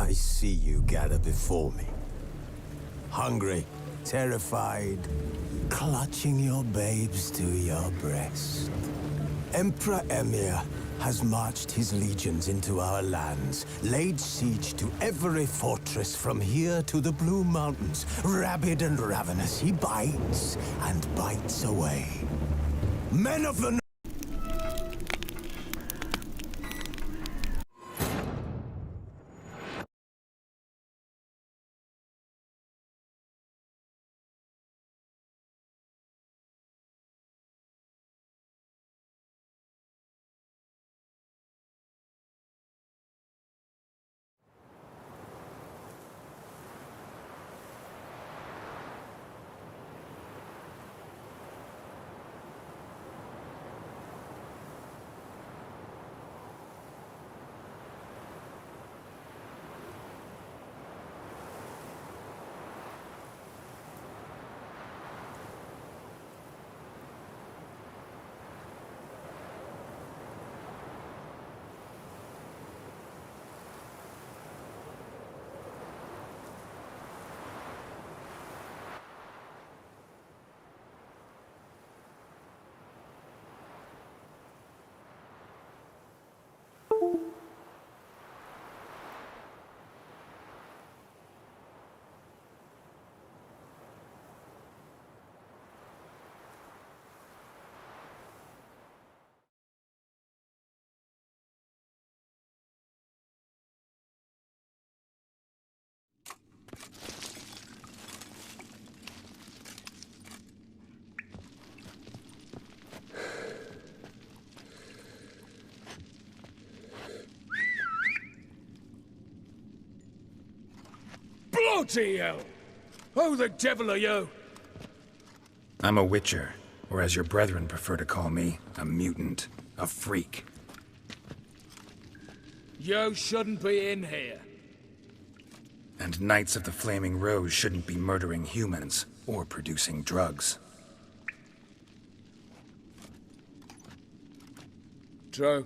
I see you gather before me. Hungry, terrified, clutching your babes to your breast. Emperor Emir has marched his legions into our lands, laid siege to every fortress from here to the Blue Mountains. Rabid and ravenous, he bites and bites away. Men of the Bloody hell! Who the devil are you? I'm a Witcher, or as your brethren prefer to call me, a mutant, a freak. You shouldn't be in here. And Knights of the Flaming Rose shouldn't be murdering humans, or producing drugs. True.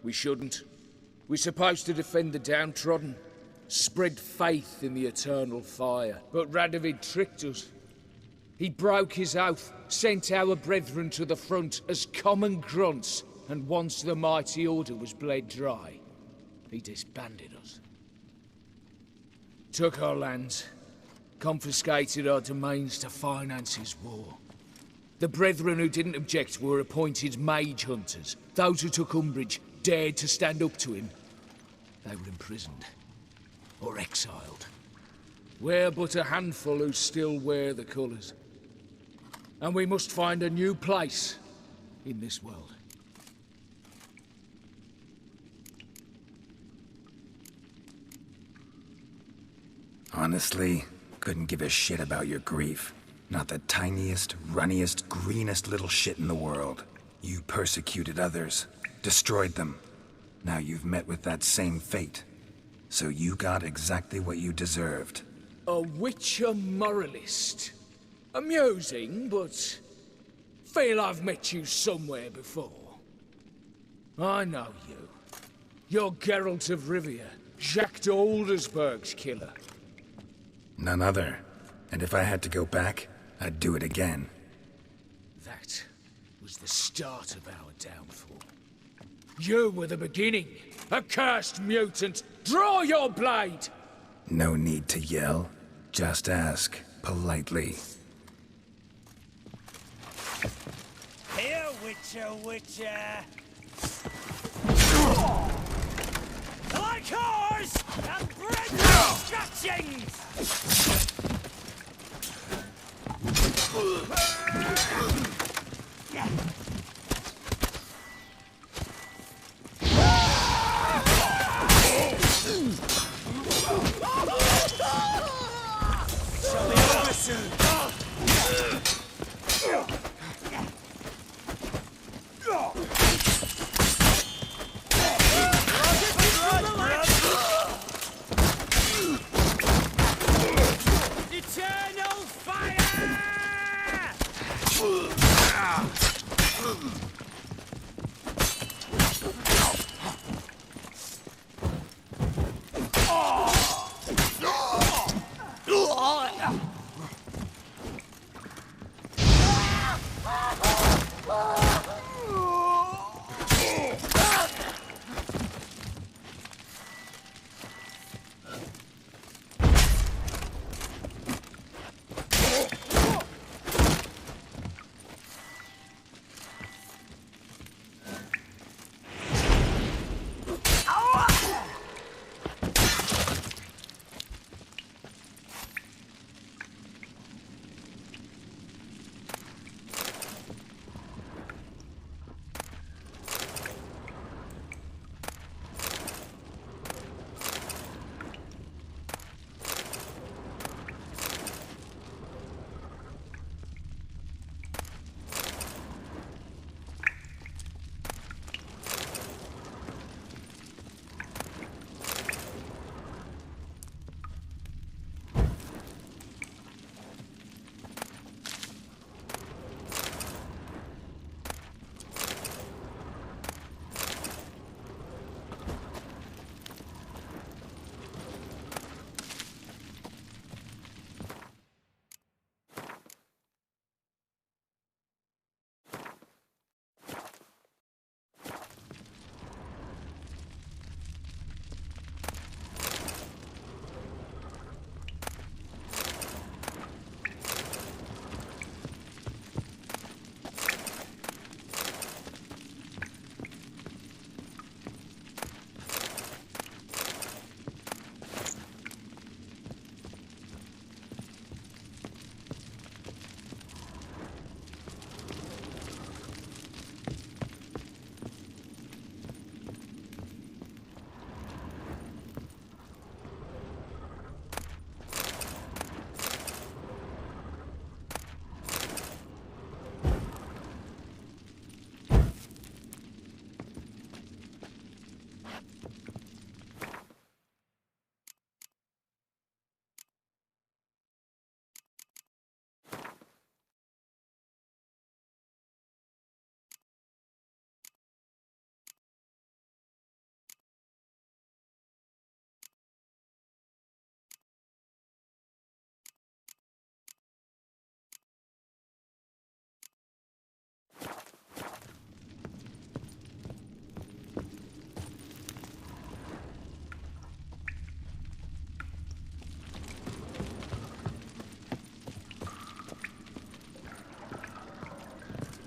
We shouldn't. We're supposed to defend the downtrodden. Spread faith in the eternal fire. But Radovid tricked us. He broke his oath, sent our brethren to the front as common grunts, and once the mighty order was bled dry, he disbanded us. Took our lands, confiscated our domains to finance his war. The brethren who didn't object were appointed mage hunters. Those who took umbrage dared to stand up to him. They were imprisoned. Or exiled. We're but a handful who still wear the colours. And we must find a new place in this world. Honestly, couldn't give a shit about your grief. Not the tiniest, runniest, greenest little shit in the world. You persecuted others, destroyed them. Now you've met with that same fate. So you got exactly what you deserved. A Witcher moralist. Amusing, but feel I've met you somewhere before. I know you. You're Geralt of Rivia, Jacques de Aldersberg's killer. None other. And if I had to go back, I'd do it again. That was the start of our downfall. You were the beginning. Accursed mutant! Draw your blade! No need to yell. Just ask, politely. Here, Witcher! Like ours! And bread instructions! Shall be over soon.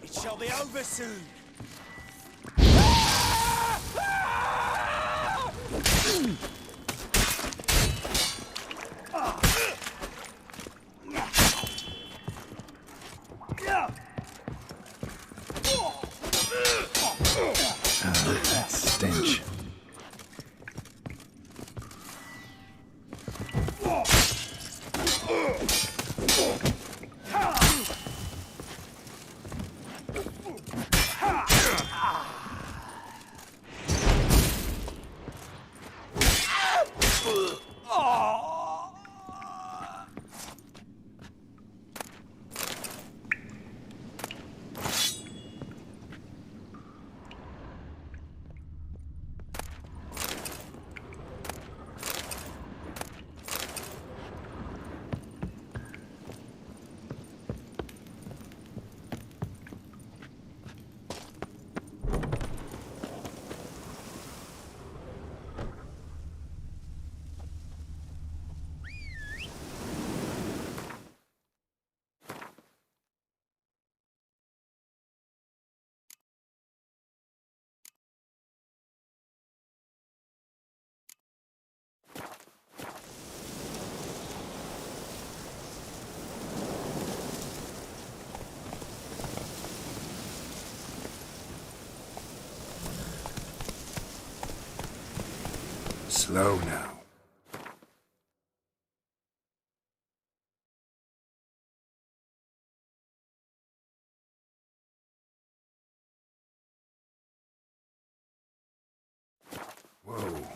It shall be over soon. That stench. Slow now. Whoa.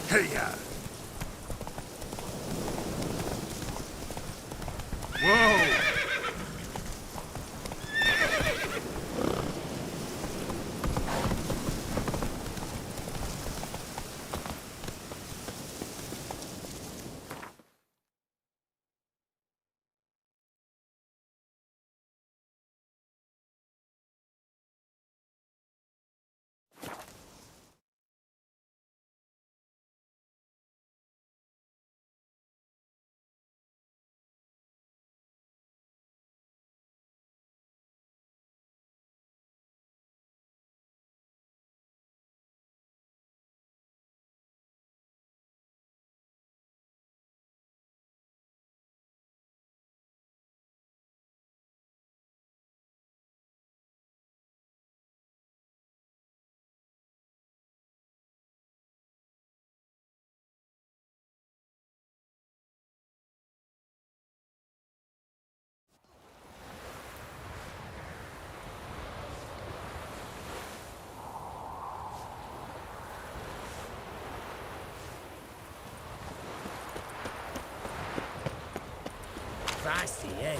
Hey-ya! Whoa! Feisty, eh?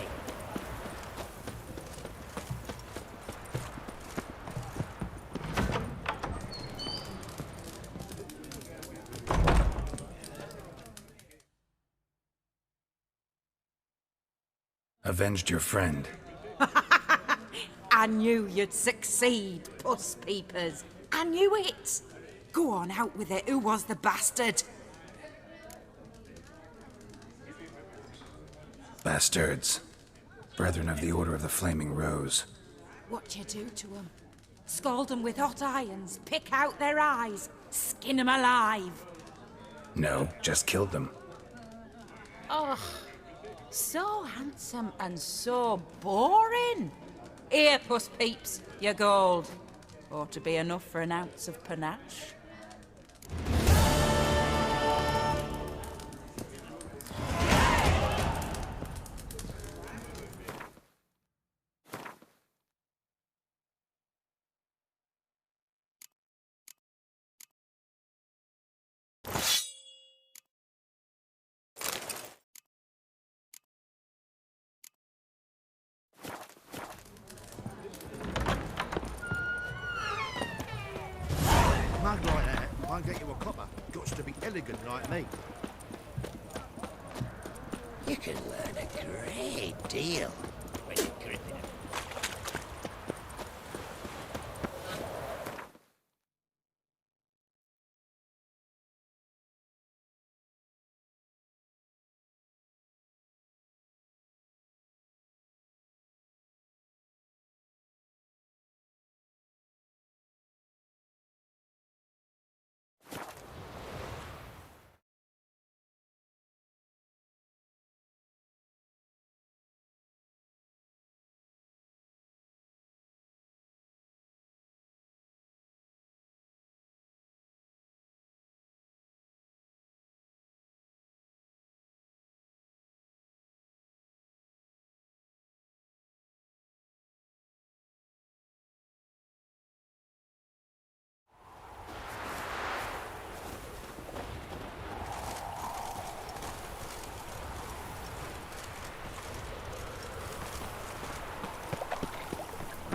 Avenged your friend. I knew you'd succeed, Puss Peepers. I knew it. Go on, out with it. Who was the bastard? Bastards. Brethren of the Order of the Flaming Rose. What you do to 'em? Scald 'em with hot irons, pick out their eyes, skin 'em alive. No, just killed them. Oh, so handsome and so boring. Here, Puss Peeps, your gold. Ought to be enough for an ounce of panache. Mug like that won't get you a copper. Gots to be elegant like me. You can learn a great deal when you're gripping it.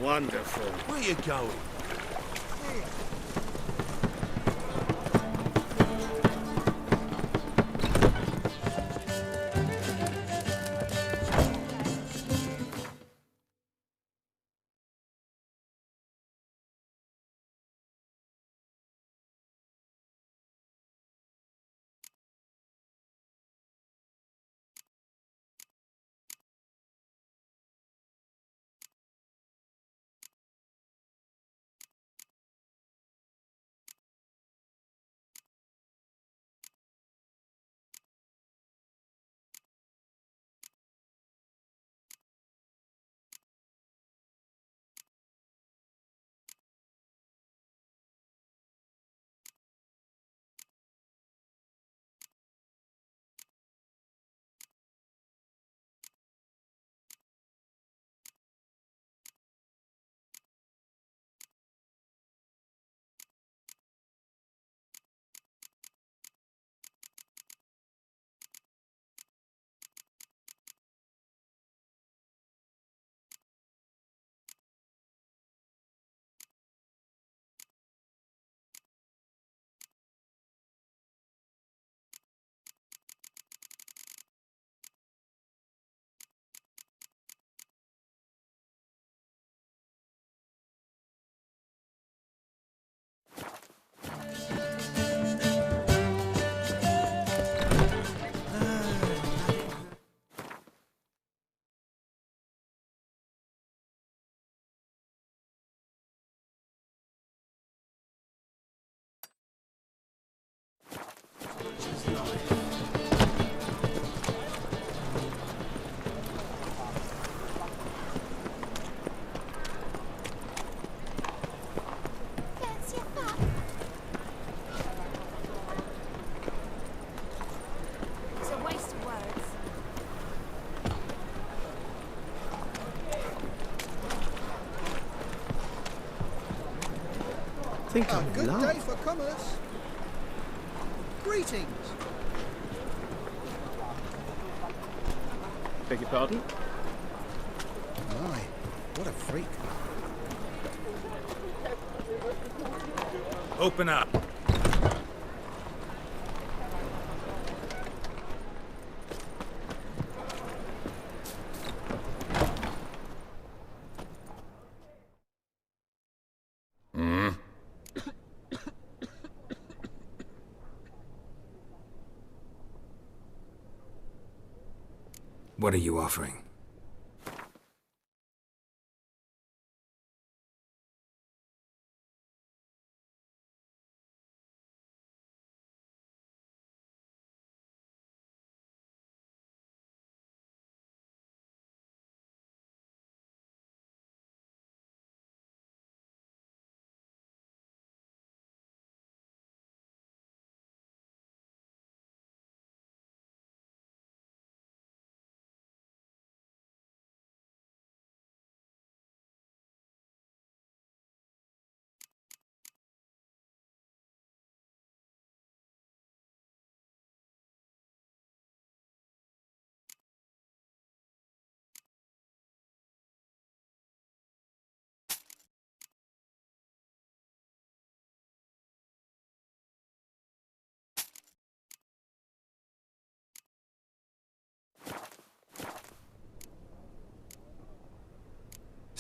Wonderful. Where you going? think A I'm in good love. day for commerce. Greetings. Beg your pardon? My, what a freak. Open up. What are you offering?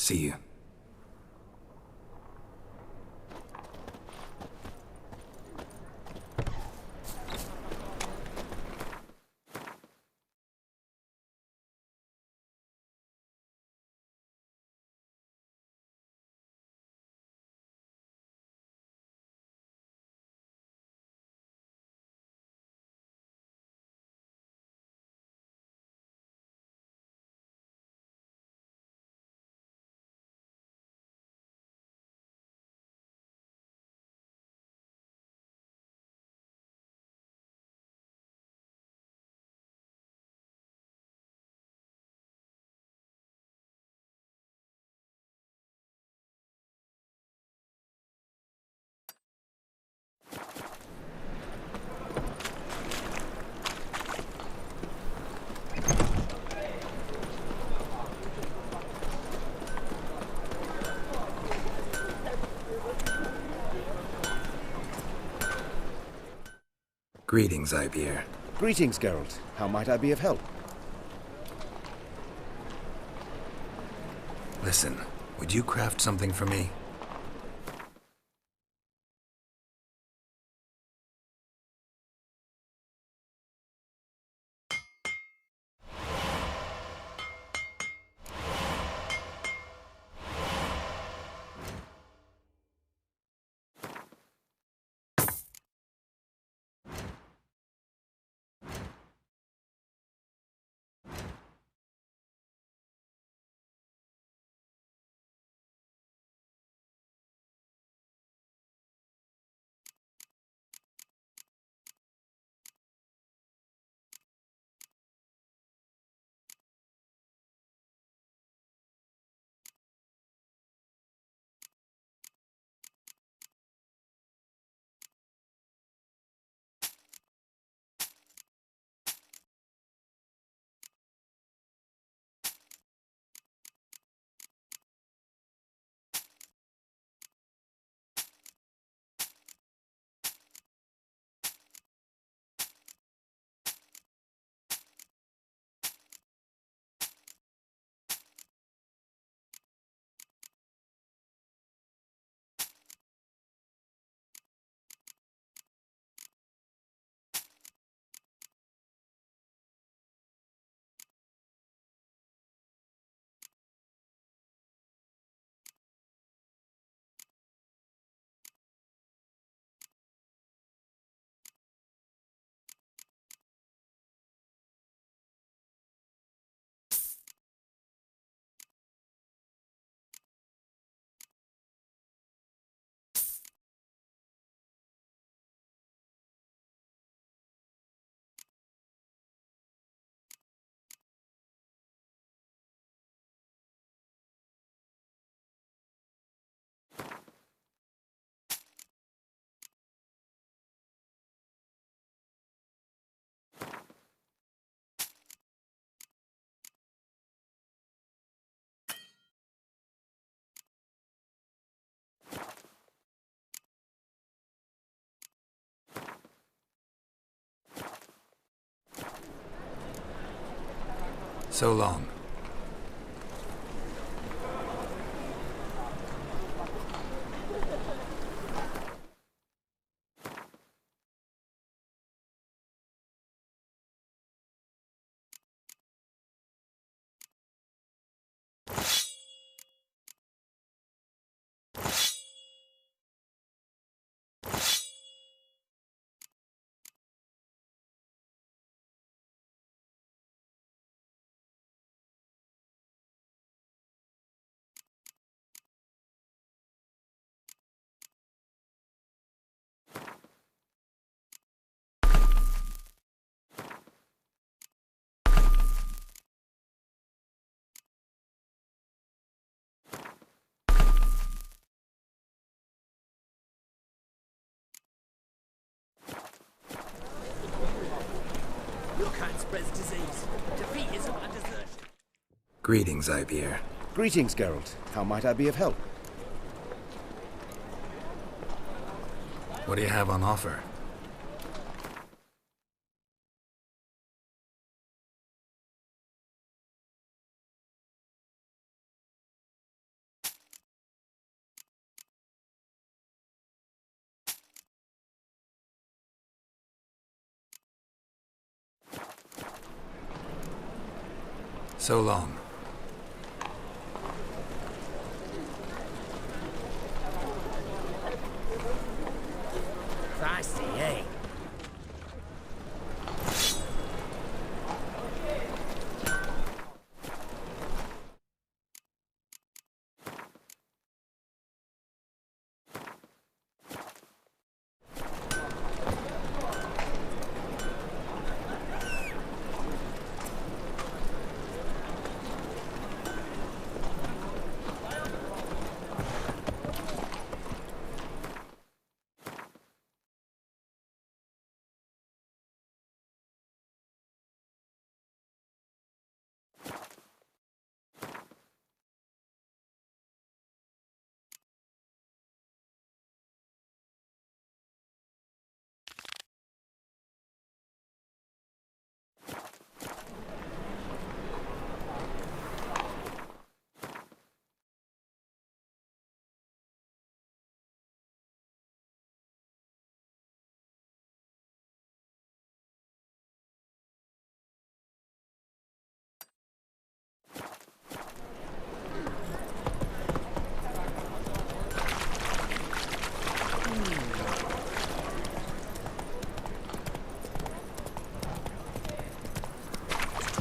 See you. Greetings, Ibeer. Greetings, Geralt. How might I be of help? Listen, would you craft something for me? So long. Your kind spreads disease. Defeatism and desertion. Greetings, Ivyr. Greetings, Geralt. How might I be of help? What do you have on offer? So long. Feisty, eh?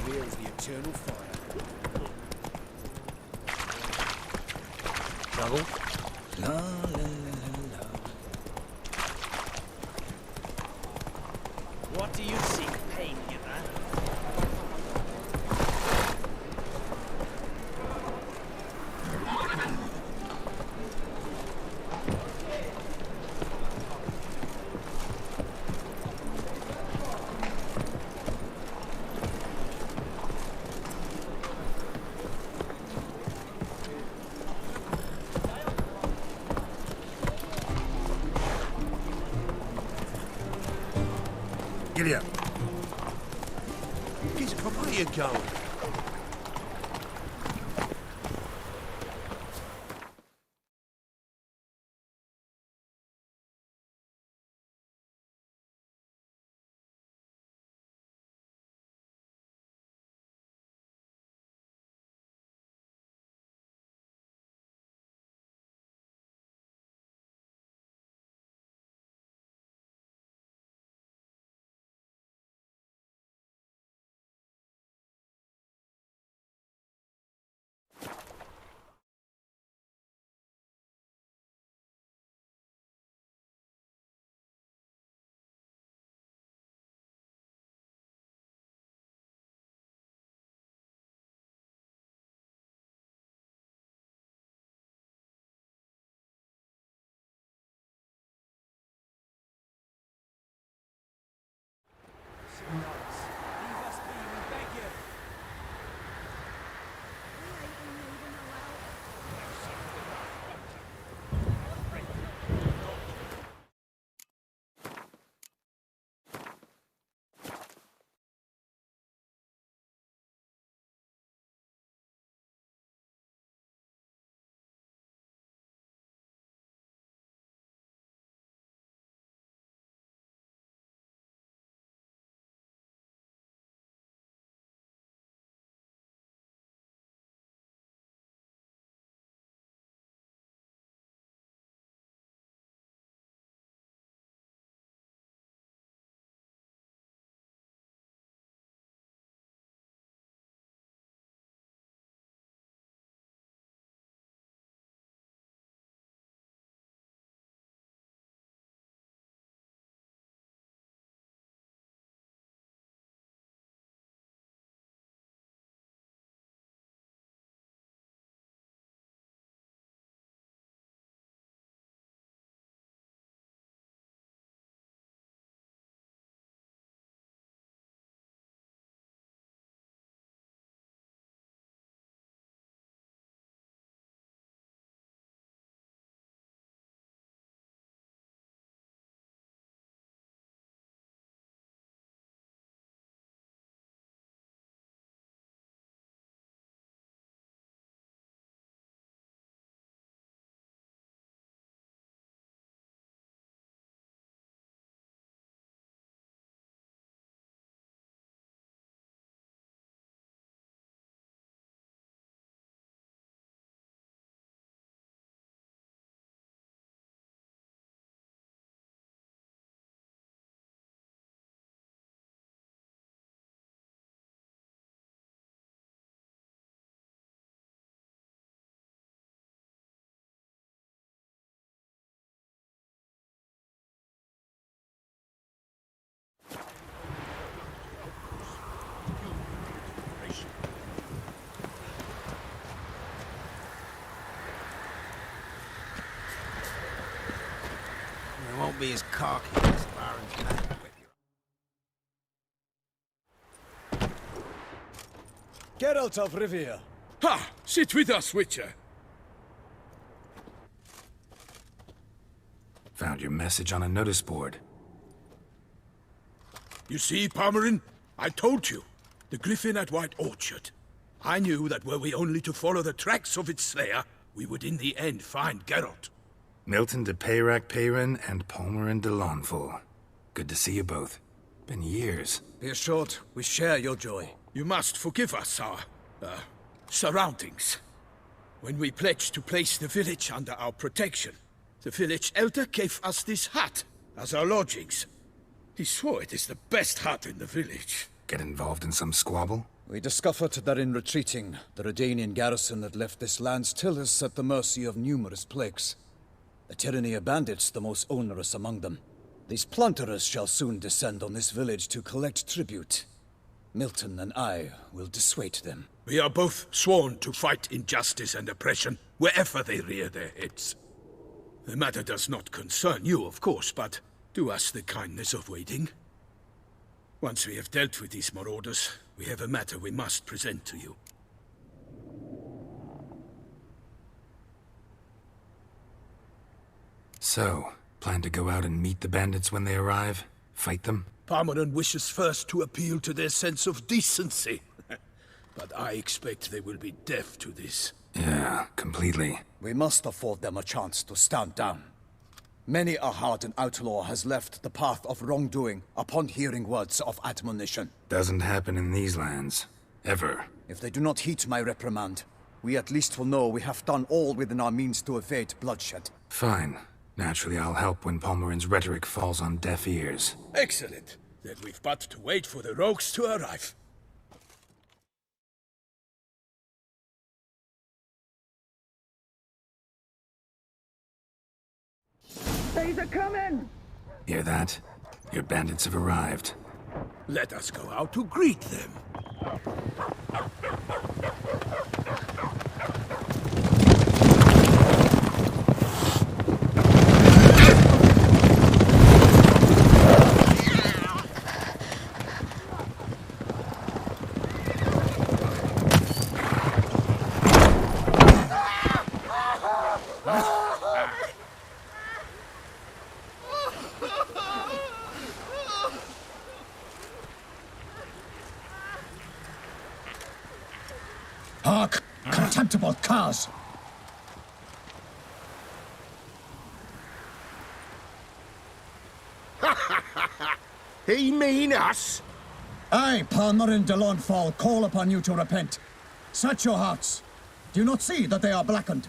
Here is the eternal fire. Trouble? La la la la la. What do you seek, pain giver? Giddy up. He's probably going. be as cocky as Baron's man. Geralt of Rivia. Ha! Sit with us, Witcher. Found your message on a notice board. You see, Palmerin? I told you. The griffin at White Orchard. I knew that were we only to follow the tracks of its slayer, we would in the end find Geralt. Milton de Peyrac Peyran and Palmerin de Lawnful. Good to see you both. Been years. Be assured, we share your joy. You must forgive us our, surroundings. When we pledged to place the village under our protection, the village elder gave us this hut as our lodgings. He swore it is the best hut in the village. Get involved in some squabble? We discovered that in retreating, the Redanian garrison that left this land still is at the mercy of numerous plagues. The tyranny of bandits the most onerous among them. These plunderers shall soon descend on this village to collect tribute. Milton and I will dissuade them. We are both sworn to fight injustice and oppression wherever they rear their heads. The matter does not concern you, of course, but do us the kindness of waiting. Once we have dealt with these marauders, we have a matter we must present to you. So, plan to go out and meet the bandits when they arrive? Fight them? Palmerin wishes first to appeal to their sense of decency. But I expect they will be deaf to this. Yeah, completely. We must afford them a chance to stand down. Many a hardened outlaw has left the path of wrongdoing upon hearing words of admonition. Doesn't happen in these lands. Ever. If they do not heed my reprimand, we at least will know we have done all within our means to evade bloodshed. Fine. Naturally, I'll help when Palmerin's rhetoric falls on deaf ears. Excellent. Then we've but to wait for the rogues to arrive. Hear that? Your bandits have arrived. Let us go out to greet them. Hark! Contemptible curs! He mean us? I, Palmerin de Lawnfall, call upon you to repent. Set your hearts. Do you not see that they are blackened?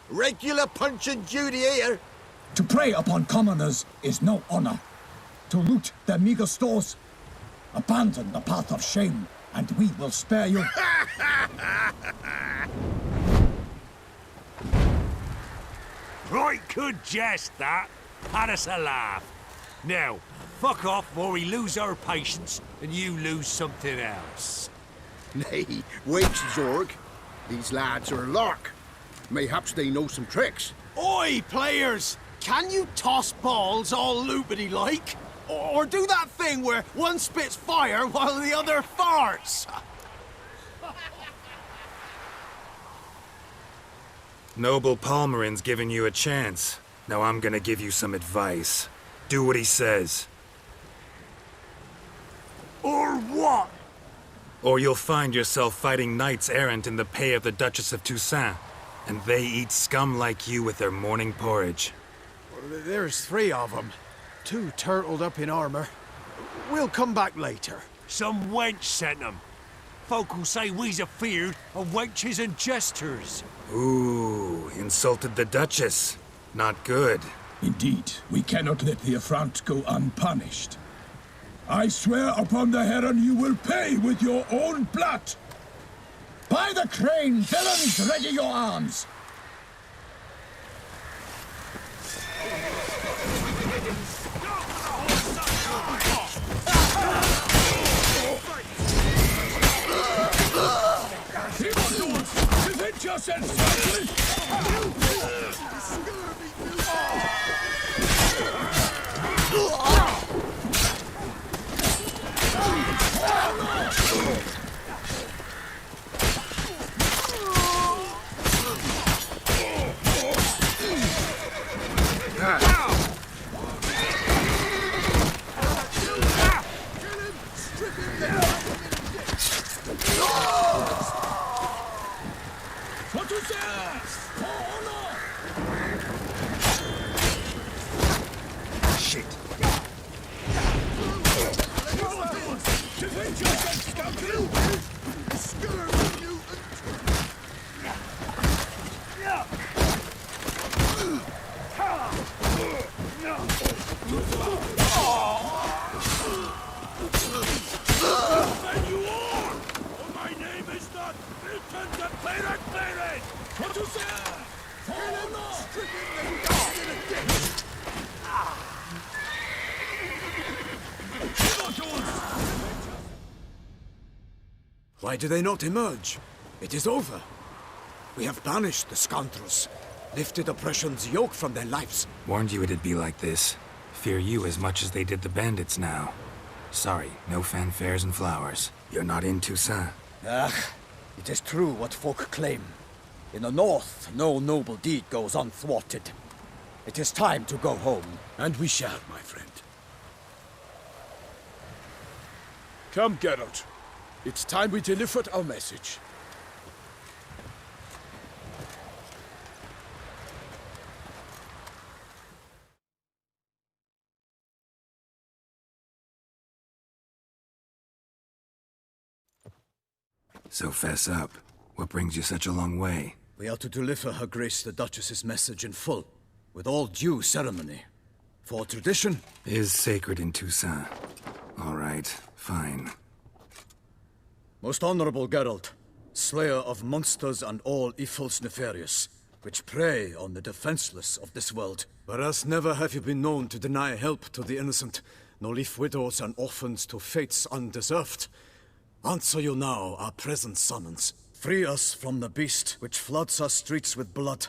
Regular Punch and Judy here. To prey upon commoners is no honor. To loot their meager stores, abandon the path of shame, and we will spare you. Right good jest, that. Had us a laugh. Now, fuck off or we lose our patience and you lose something else. Nay, wait, Zorg. These lads are a lark. Mayhaps they know some tricks. Oi, players! Can you toss balls all loopity-like? Or do that thing where one spits fire while the other farts? Noble Palmerin's giving you a chance. Now I'm gonna give you some advice. Do what he says. Or what? Or you'll find yourself fighting knights errant in the pay of the Duchess of Toussaint. And they eat scum like you with their morning porridge. There's 3 of them. 2 turtled up in armor. We'll come back later. Some wench sent them. Folk will say we's afeard of wenches and jesters. Ooh, insulted the Duchess. Not good. Indeed, we cannot let the affront go unpunished. I swear upon the Heron you will pay with your own blood. By the crane, villains, ready your arms! Defend yourselves, Why do they not emerge? It is over. We have banished the scoundrels, lifted oppression's yoke from their lives. Warned you it'd be like this. Fear you as much as they did the bandits now. Sorry, no fanfares and flowers. You're not in Toussaint. Ah, it is true what folk claim. In the north, no noble deed goes unthwarted. It is time to go home. And we shall, my friend. Come, Geralt. It's time we delivered our message. So fess up. What brings you such a long way? We are to deliver Her Grace the Duchess's message in full, with all due ceremony. For tradition is sacred in Toussaint. All right, fine. Most honorable Geralt, slayer of monsters and all evils nefarious, which prey on the defenseless of this world. Whereas never have you been known to deny help to the innocent, nor leave widows and orphans to fates undeserved. Answer you now our present summons. Free us from the beast which floods our streets with blood,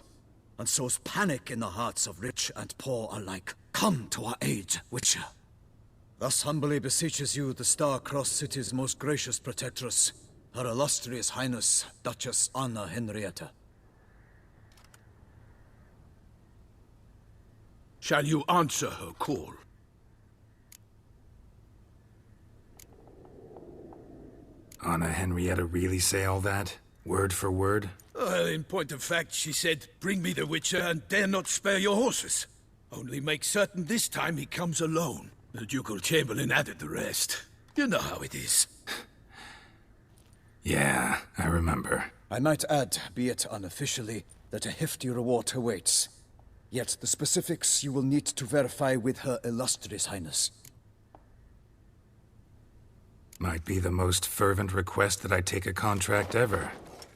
and sows panic in the hearts of rich and poor alike. Come to our aid, Witcher. Thus humbly beseeches you the Star-Crossed City's most gracious protectress, Her Illustrious Highness, Duchess Anna Henrietta. Shall you answer her call? Anna Henrietta really say all that? Word for word? In point of fact, she said, bring me the Witcher and dare not spare your horses. Only make certain this time he comes alone. The Ducal Chamberlain added the rest. You know how it is. Yeah, I remember. I might add, be it unofficially, that a hefty reward awaits. Yet the specifics you will need to verify with Her Illustrious Highness. Might be the most fervent request that I take a contract ever.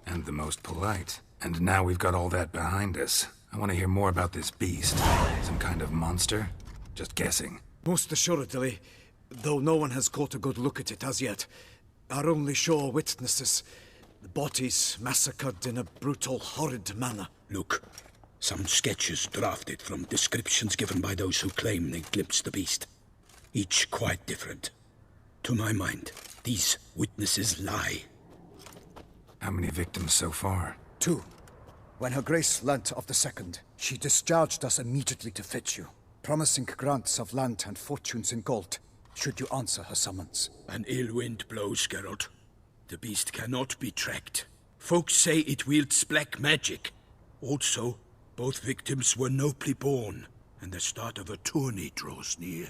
And the most polite. And now we've got all that behind us. I want to hear more about this beast. Some kind of monster? Just guessing. Most assuredly, though no one has caught a good look at it as yet. Our only sure witnesses. The bodies massacred in a brutal, horrid manner. Look, some sketches drafted from descriptions given by those who claim they glimpsed the beast. Each quite different. To my mind, these witnesses lie. How many victims so far? 2. When Her Grace learnt of the second, she discharged us immediately to fetch you, promising grants of land and fortunes in gold, should you answer her summons. An ill wind blows, Geralt. The beast cannot be tracked. Folks say it wields black magic. Also, both victims were nobly born, and the start of a tourney draws near.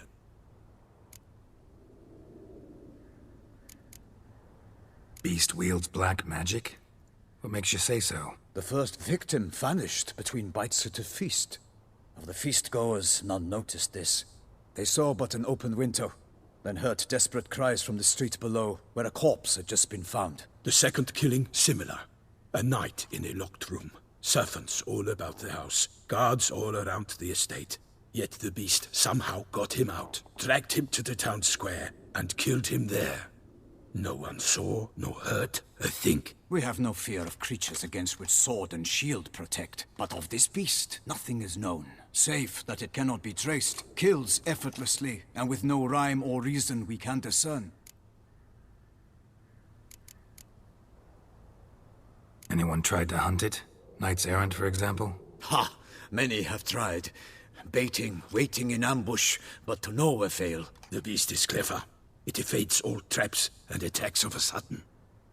Beast wields black magic? What makes you say so? The first victim vanished between bites at a feast. Of the feast-goers, none noticed this. They saw but an open window, then heard desperate cries from the street below, where a corpse had just been found. The second killing, similar. A night in a locked room. Servants all about the house. Guards all around the estate. Yet the beast somehow got him out, dragged him to the town square, and killed him there. No one saw, nor heard a thing. We have no fear of creatures against which sword and shield protect, but of this beast, nothing is known. Safe that it cannot be traced, kills effortlessly, and with no rhyme or reason we can discern. Anyone tried to hunt it? Knights errant, for example? Ha! Many have tried. Baiting, waiting in ambush, but to no avail. The beast is clever. It evades all traps and attacks of a sudden.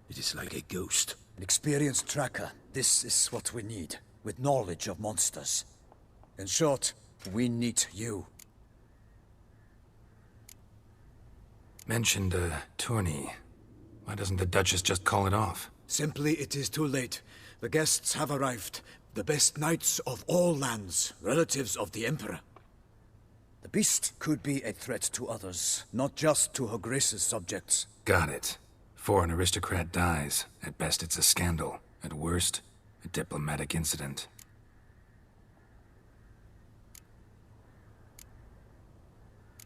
It is like a ghost. An experienced tracker. This is what we need, with knowledge of monsters. In short, we need you. Mentioned a tourney. Why doesn't the Duchess just call it off? Simply, it is too late. The guests have arrived. The best knights of all lands, relatives of the Emperor. The beast could be a threat to others, not just to Her Grace's subjects. Got it. Before an aristocrat dies, at best it's a scandal. At worst, a diplomatic incident.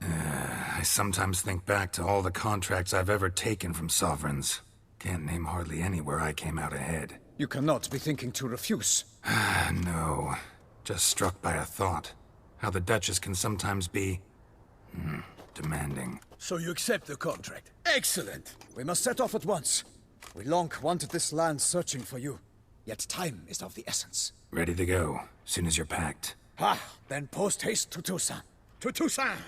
I sometimes think back to all the contracts I've ever taken from sovereigns. Can't name hardly any where I came out ahead. You cannot be thinking to refuse. No. Just struck by a thought. How the Duchess can sometimes be... demanding. So you accept the contract. Excellent! We must set off at once. We long wanted this land searching for you. Yet time is of the essence. Ready to go, soon as you're packed. Ha! Then post-haste to Toussaint. To Toussaint!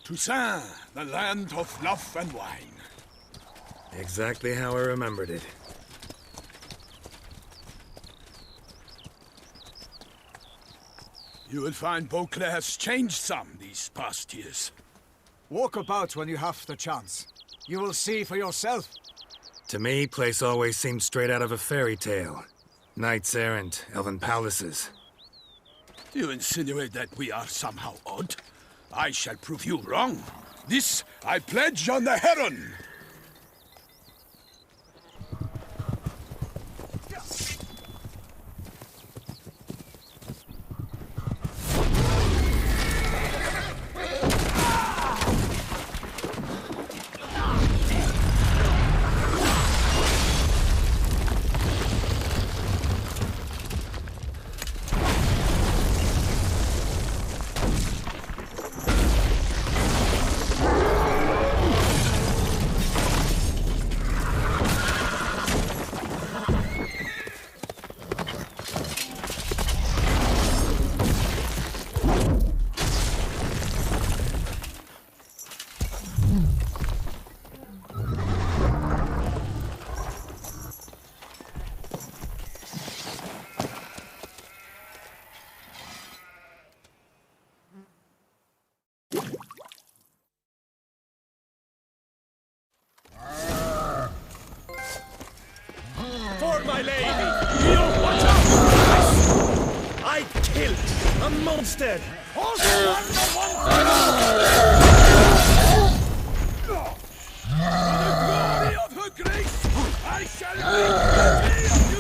Toussaint, the land of love and wine. Exactly how I remembered it. You will find Beauclair has changed some these past years. Walk about when you have the chance. You will see for yourself. To me, place always seemed straight out of a fairy tale. Knights errant, elven palaces. You insinuate that we are somehow odd? I shall prove you wrong. This I pledge on the Heron! my lady! You watch out! I killed a monster! Glory of her grace, I shall make a day of you!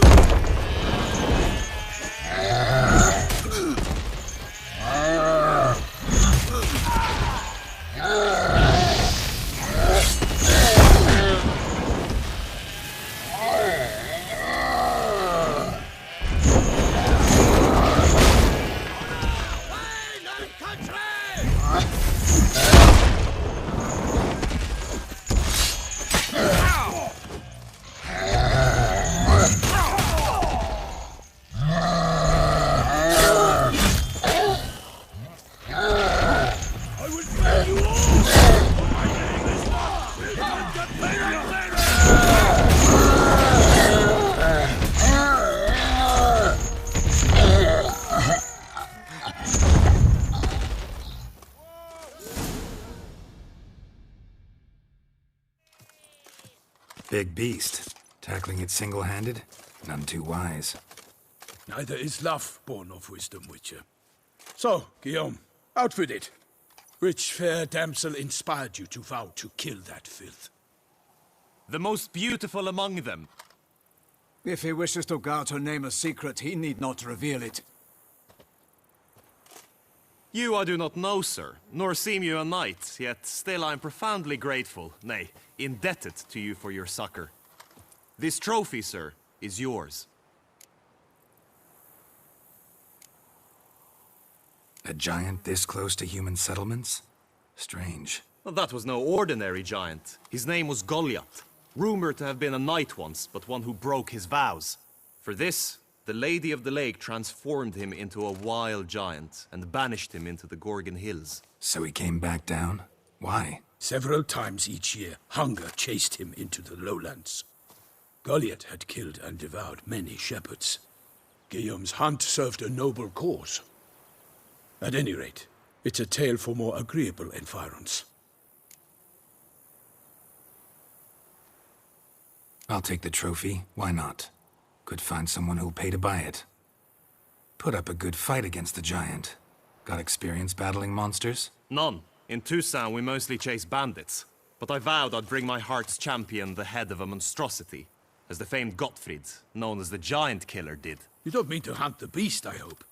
Big beast. Tackling it single-handed? None too wise. Neither is love born of wisdom, Witcher. So, Guillaume, out with it. Which fair damsel inspired you to vow to kill that filth? The most beautiful among them. If he wishes to guard her name a secret, he need not reveal it. You I do not know, sir, nor seem you a knight, yet still I am profoundly grateful, nay, indebted to you for your succor. This trophy, sir, is yours. A giant this close to human settlements? Strange. Well, that was no ordinary giant. His name was Goliath, rumored to have been a knight once, but one who broke his vows. For this, the Lady of the Lake transformed him into a wild giant and banished him into the Gorgon Hills. So he came back down? Why? Several times each year, hunger chased him into the lowlands. Goliath had killed and devoured many shepherds. Guillaume's hunt served a noble cause. At any rate, it's a tale for more agreeable environs. I'll take the trophy. Why not? Could find someone who'll pay to buy it. Put up a good fight against the giant. Got experience battling monsters? None. In Toussaint, we mostly chase bandits. But I vowed I'd bring my heart's champion the head of a monstrosity, as the famed Gottfried, known as the Giant Killer, did. You don't mean to hunt the beast, I hope.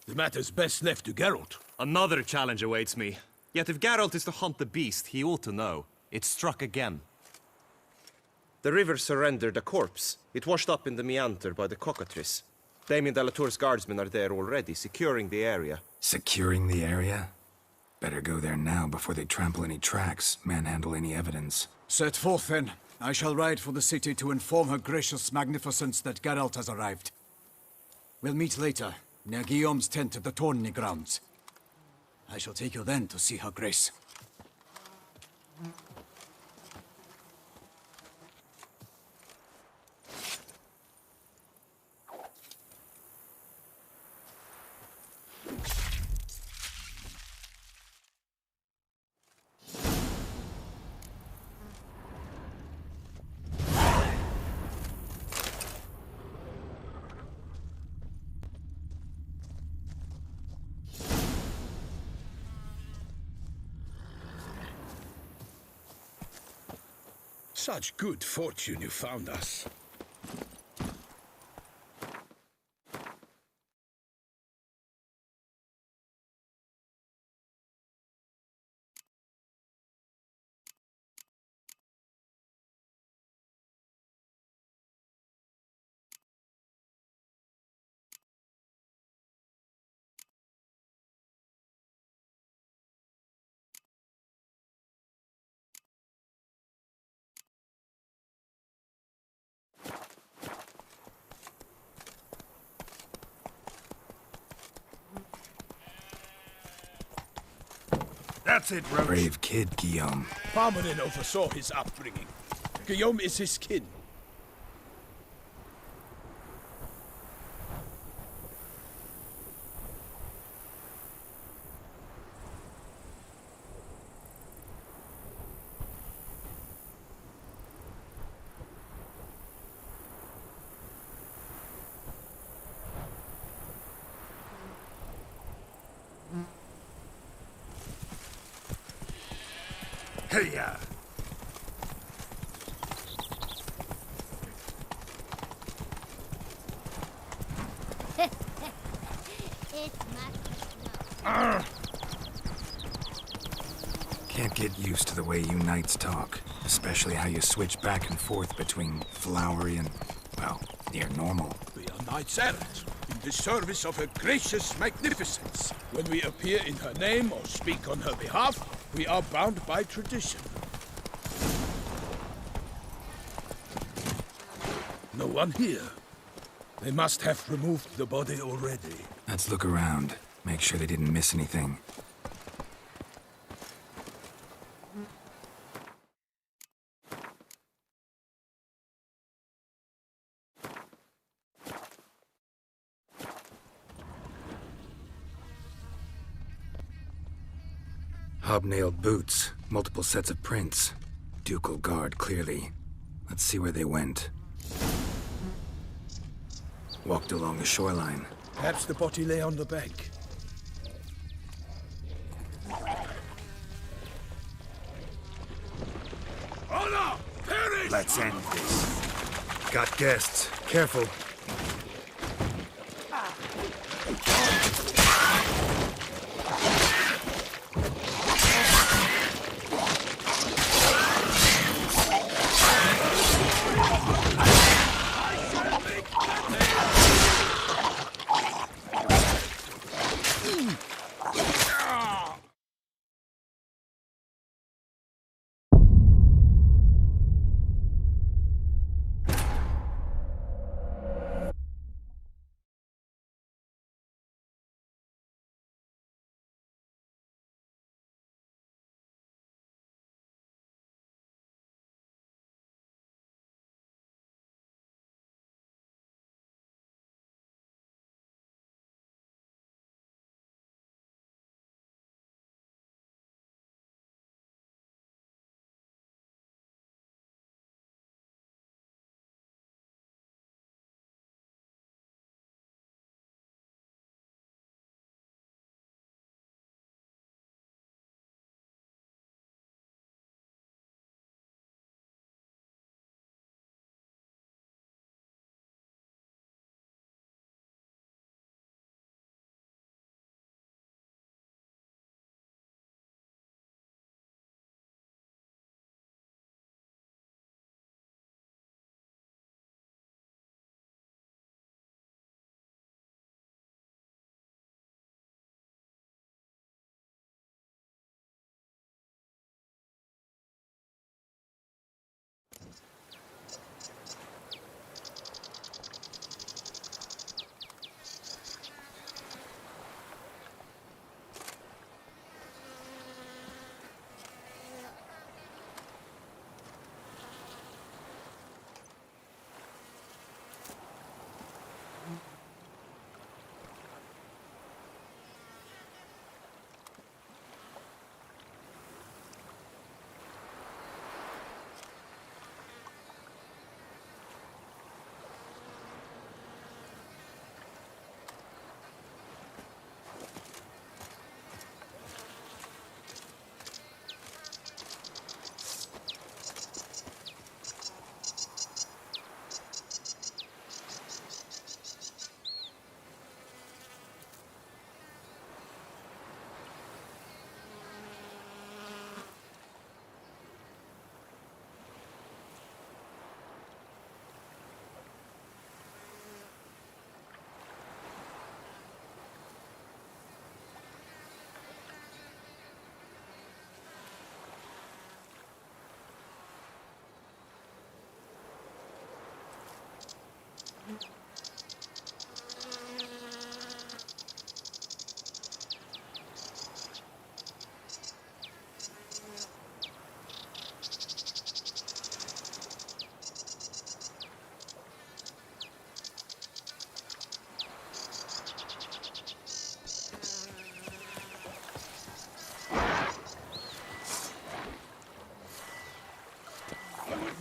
The matter's best left to Geralt. Another challenge awaits me. Yet if Geralt is to hunt the beast, he ought to know. It struck again. The river surrendered a corpse. It washed up in the meander by the cockatrice. Damien de la Tour's guardsmen are there already, securing the area. Securing the area? Better go there now before they trample any tracks, manhandle any evidence. Set forth, then. I shall ride for the city to inform her gracious magnificence that Geralt has arrived. We'll meet later, near Guillaume's tent at the Tourney grounds. I shall take you then to see her grace. Such good fortune you found us. That's it, Roach. Brave kid, Guillaume. Parmanin oversaw his upbringing. Guillaume is his kin. Hey-ya! Can't get used to the way you knights talk, especially how you switch back and forth between flowery and, well, near normal. We are knights errant, in the service of her gracious magnificence. When we appear in her name or speak on her behalf, we are bound by tradition. No one here. They must have removed the body already. Let's look around. Make sure they didn't miss anything. Hobnailed boots, multiple sets of prints. Ducal guard, clearly. Let's see where they went. Walked along the shoreline. Perhaps the body lay on the bank. Honor! Perish! Let's end this. Got guests. Careful.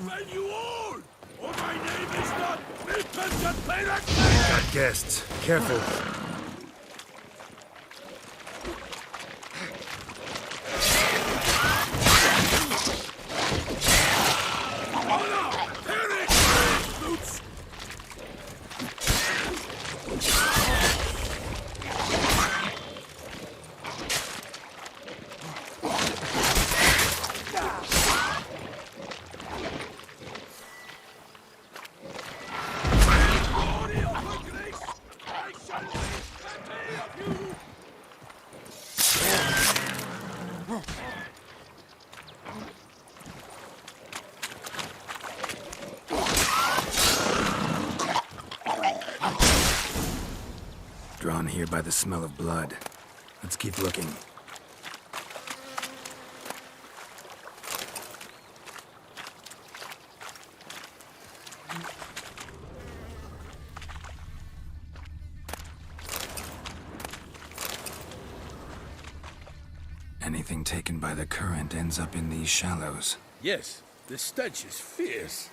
Well, you all! Or my name is not Repentant Payback! Got guests. Careful. Drawn here by the smell of blood. Let's keep looking. Anything taken by the current ends up in these shallows. Yes, the stench is fierce.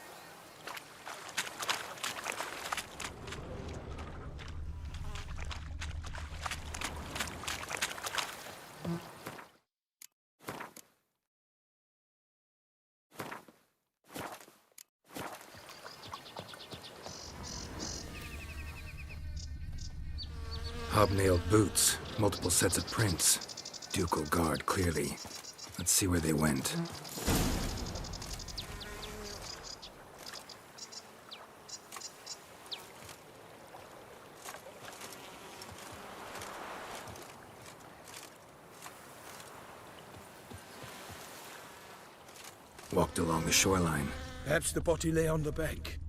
Hobnailed boots, multiple sets of prints. Ducal guard, clearly. Let's see where they went. Walked along the shoreline. Perhaps the body lay on the bank.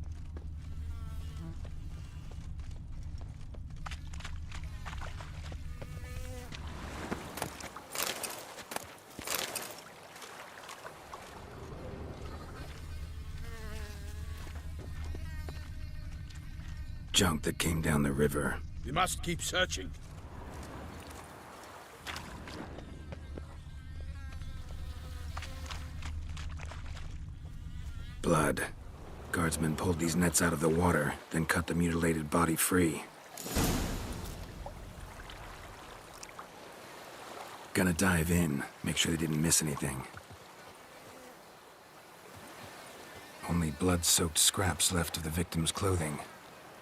Junk that came down the river. We must keep searching. Blood. Guardsmen pulled these nets out of the water, then cut the mutilated body free. Gonna dive in, make sure they didn't miss anything. Only blood-soaked scraps left of the victim's clothing.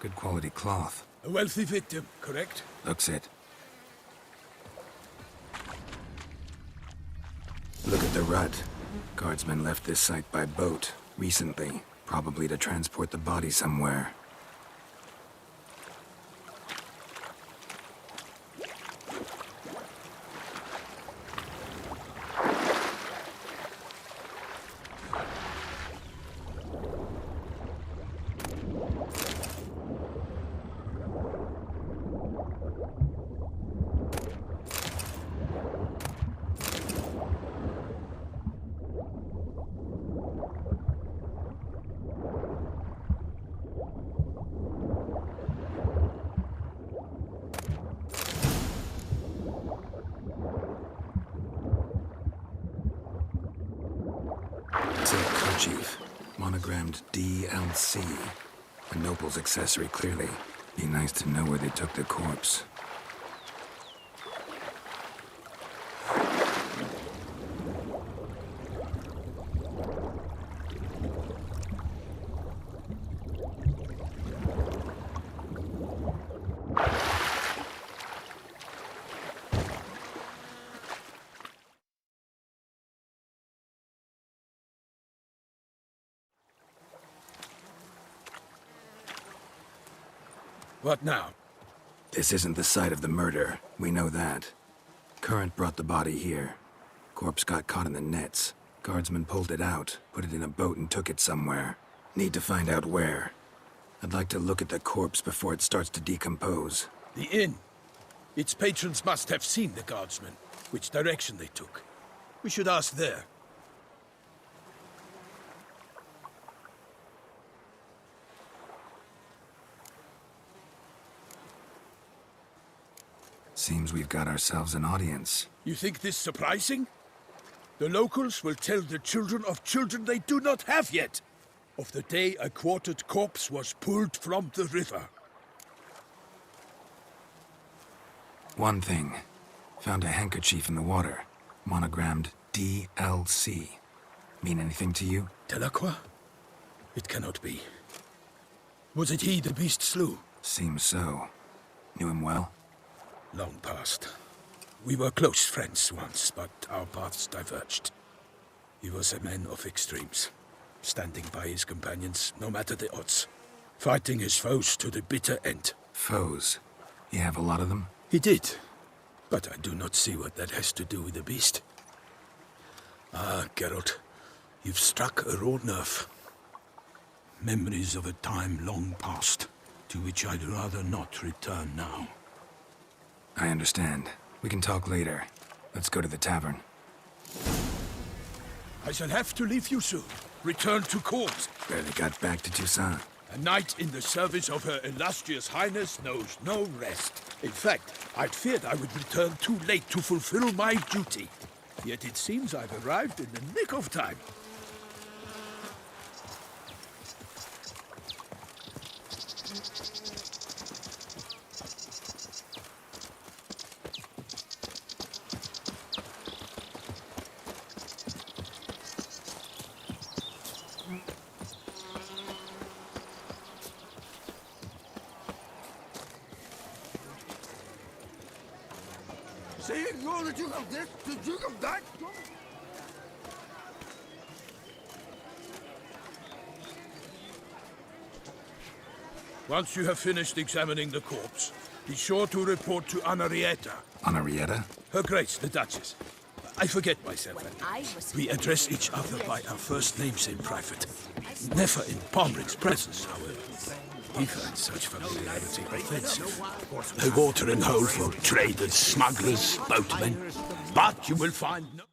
Good quality cloth. A wealthy victim, correct? Looks it. Look at the rut. Guardsmen left this site by boat recently, probably to transport the body somewhere. Silk kerchief, monogrammed DLC. A noble's accessory, clearly. Be nice to know where they took the corpse. What now? This isn't the site of the murder. We know that. Current brought the body here. Corpse got caught in the nets. Guardsmen pulled it out, put it in a boat and took it somewhere. Need to find out where. I'd like to look at the corpse before it starts to decompose. The inn. Its patrons must have seen the guardsmen, which direction they took. We should ask there. Seems we've got ourselves an audience. You think this surprising? The locals will tell the children of children they do not have yet, of the day a quartered corpse was pulled from the river. One thing. Found a handkerchief in the water. Monogrammed DLC. Mean anything to you? Delacroix? It cannot be. Was it he the beast slew? Seems so. Knew him well? Long past. We were close friends once, but our paths diverged. He was a man of extremes, standing by his companions no matter the odds, fighting his foes to the bitter end. Foes? You have a lot of them? He did, but I do not see what that has to do with the beast. Ah, Geralt, you've struck a raw nerve. Memories of a time long past, to which I'd rather not return now. I understand. We can talk later. Let's go to the tavern. I shall have to leave you soon. Return to court. Barely got back to Toussaint. A knight in the service of Her Illustrious Highness knows no rest. In fact, I'd feared I would return too late to fulfill my duty. Yet it seems I've arrived in the nick of time. See, you're the Duke of this, the Duke of that. Once you have finished examining the corpse, be sure to report to Anarietta. Anarietta? Her Grace, the Duchess. I forget myself. We address each other by our first names in private. Never in Pomrick's presence, however. He finds such familiarity offensive. A watering hole for traders, smugglers, boatmen. But you will find no...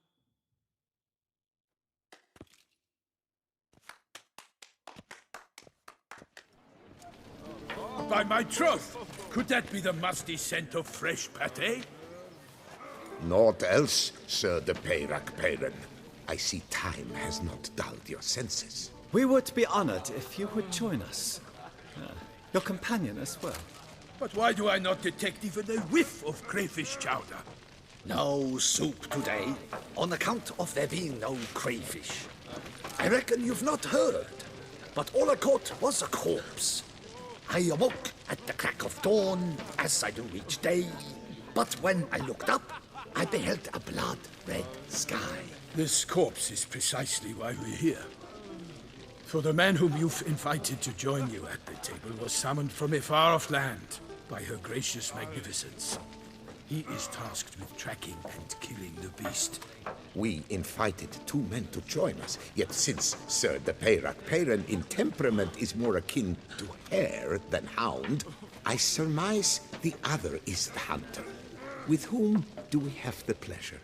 By my troth, could that be the musty scent of fresh pâté? Naught else, Sir de Peyrac-Peyran. I see time has not dulled your senses. We would be honored if you would join us. Your companion as well. But why do I not detect even a whiff of crayfish chowder? No soup today, on account of there being no crayfish. I reckon you've not heard, but all I caught was a corpse. I awoke at the crack of dawn, as I do each day, but when I looked up, I beheld a blood-red sky. This corpse is precisely why we're here. For the man whom you've invited to join you at the table was summoned from a far-off land by Her Gracious Magnificence. He is tasked with tracking and killing the beast. We invited 2 men to join us, yet since Sir de Peyrac-Peyran in temperament is more akin to hare than hound, I surmise the other is the hunter. With whom do we have the pleasure?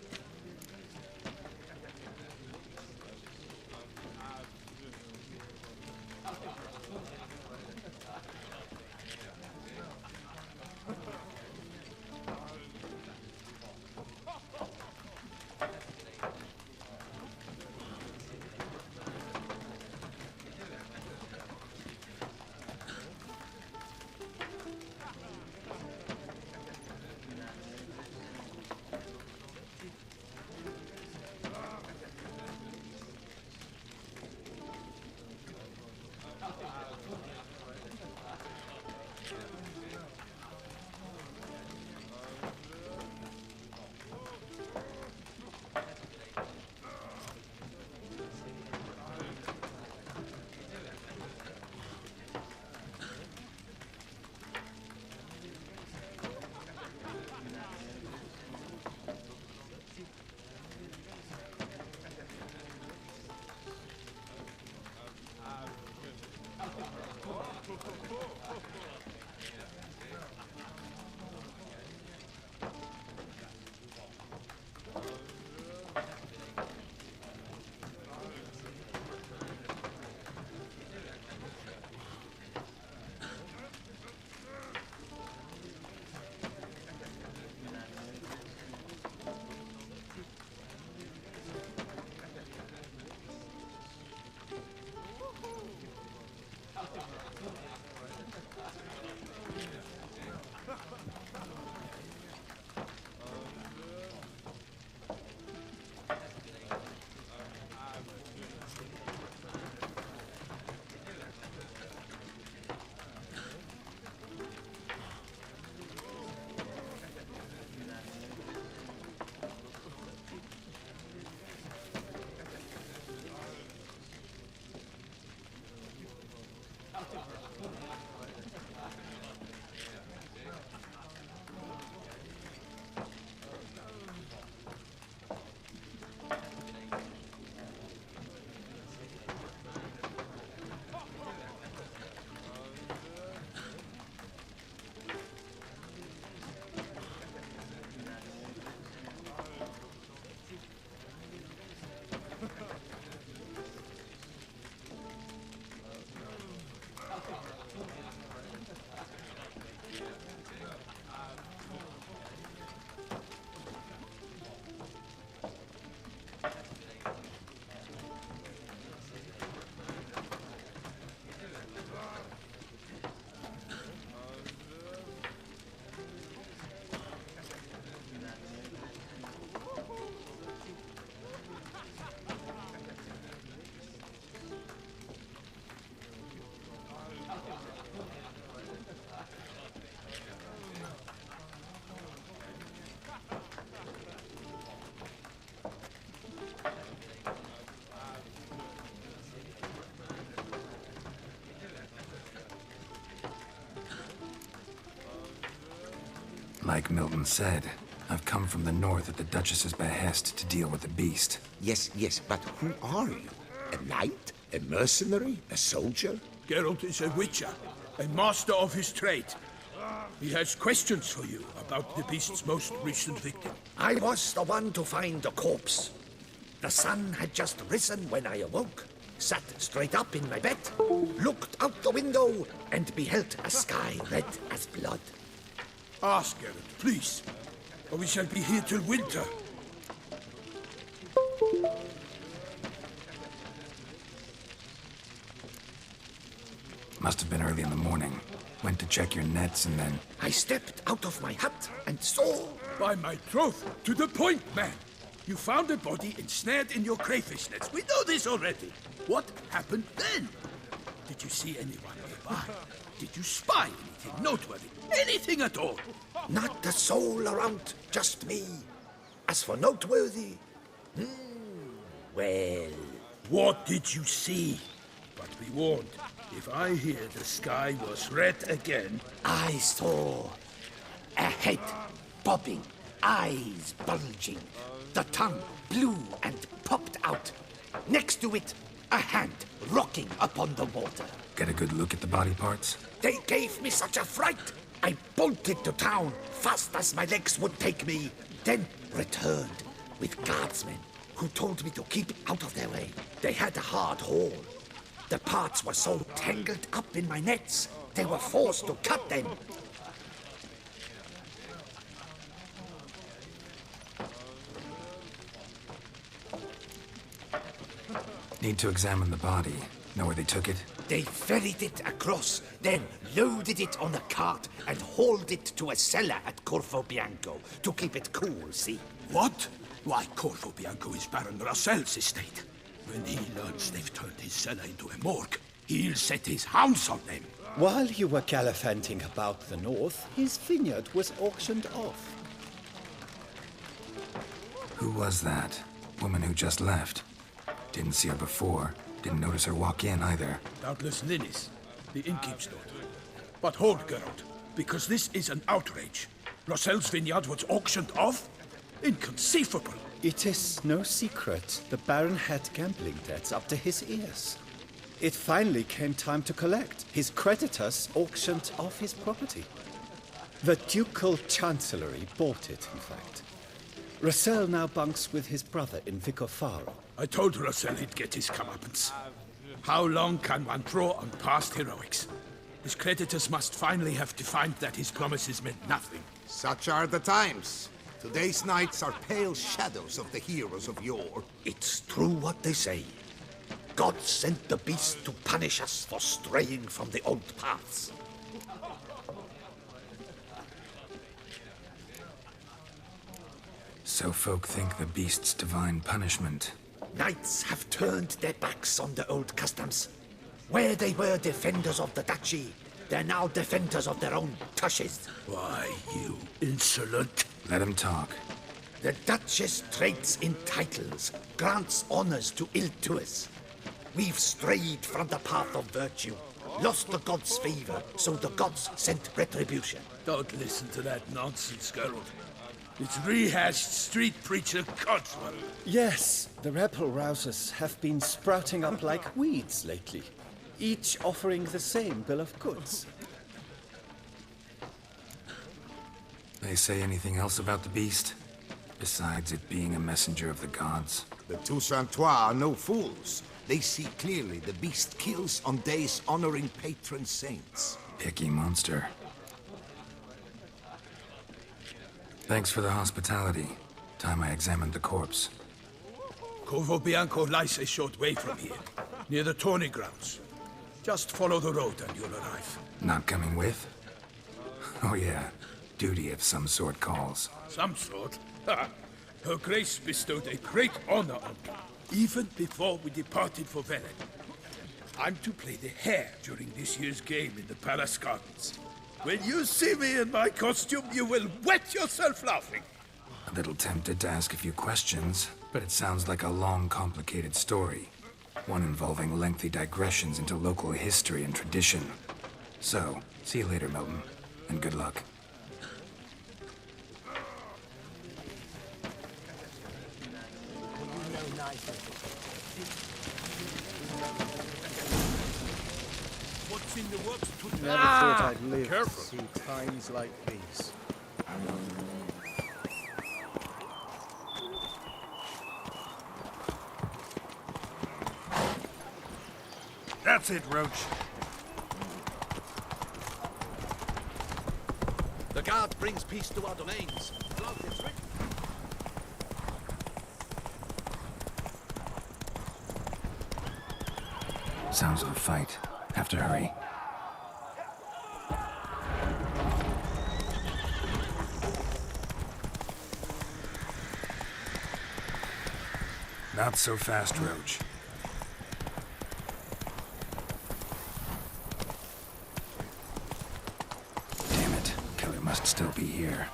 Like Milton said, I've come from the north at the Duchess's behest to deal with the beast. Yes, but who are you? A knight? A mercenary? A soldier? Geralt is a witcher, a master of his trade. He has questions for you about the beast's most recent victim. I was the one to find the corpse. The sun had just risen when I awoke, sat straight up in my bed, looked out the window, and beheld a sky red as blood. Ask Geralt, please, or we shall be here till winter. Must have been early in the morning. Went to check your nets and then... I stepped out of my hut and saw... By my troth, to the point, man! You found a body ensnared in your crayfish nets. We know this already. What happened then? Did you see anyone nearby? Did you spy anything noteworthy? Anything at all? Not a soul around, just me. As for noteworthy... well... What did you see? But be warned, if I hear the sky was red again... I saw a head bobbing, eyes bulging, the tongue blue and popped out. Next to it, a hand rocking upon the water. Get a good look at the body parts? They gave me such a fright. I bolted to town fast as my legs would take me, then returned with guardsmen who told me to keep out of their way. They had a hard haul. The parts were so tangled up in my nets, they were forced to cut them. Need to examine the body. Know where they took it? They ferried it across, then loaded it on a cart and hauled it to a cellar at Corvo Bianco to keep it cool, see? What? Why, Corvo Bianco is Baron Rossel's estate. When he learns they've turned his cellar into a morgue, he'll set his hounds on them. While you were gallivanting about the north, his vineyard was auctioned off. Who was that? Woman who just left. Didn't see her before. Didn't notice her walk in either. Doubtless Linnis, the innkeep's daughter. But hold, Geralt, because this is an outrage. Rossel's vineyard was auctioned off? Inconceivable. It is no secret the Baron had gambling debts up to his ears. It finally came time to collect. His creditors auctioned off his property. The Ducal Chancellery bought it, in fact. Rossel now bunks with his brother in Vicofaro. I told Rossel he'd get his comeuppance. How long can one draw on past heroics? His creditors must finally have defined that his promises meant nothing. Such are the times. Today's knights are pale shadows of the heroes of yore. It's true what they say. God sent the beast to punish us for straying from the old paths. So folk think the beast's divine punishment. Knights have turned their backs on the old customs. Where they were defenders of the duchy, they're now defenders of their own tushes. Why, you insolent... Let him talk. The Duchess trades in titles, grants honors to ill-doers. We've strayed from the path of virtue, lost the gods' favor, so the gods sent retribution. Don't listen to that nonsense, Geralt. It's rehashed street preacher Codswell. Yes, the rebel-rousers have been sprouting up like weeds lately, each offering the same bill of goods. They say anything else about the beast? Besides it being a messenger of the gods? The Toussaintois are no fools. They see clearly the beast kills on days honoring patron saints. Picky monster. Thanks for the hospitality. Time I examined the corpse. Corvo Bianco lies a short way from here, near the tourney grounds. Just follow the road and you'll arrive. Not coming with? Oh yeah, duty of some sort calls. Some sort? Her Grace bestowed a great honor on me, even before we departed for Velen. I'm to play the hare during this year's game in the Palace Gardens. When you see me in my costume, you will wet yourself laughing. A little tempted to ask a few questions, but it sounds like a long, complicated story. One involving lengthy digressions into local history and tradition. So, see you later, Milton, and good luck. What's in the works today? Never thought I'd live Careful. to see times like these. That's it, Roach. The guard brings peace to our domains. Blood is written. Sounds of a fight. Have to hurry. Not so fast, Roach. Damn it. Killer must still be here.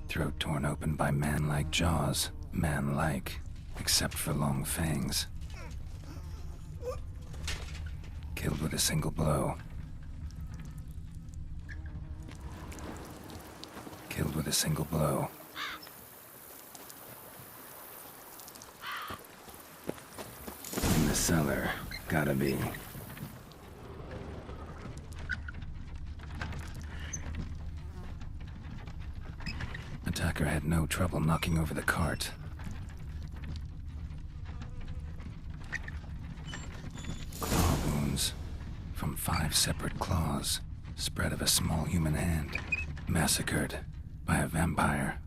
Throat torn open by man-like jaws. Man-like, except for long fangs. Killed with a single blow. Killed with a single blow. In the cellar. Gotta be. Attacker had no trouble knocking over the cart. Claw wounds from 5 separate claws, spread of a small human hand. Massacred by a vampire.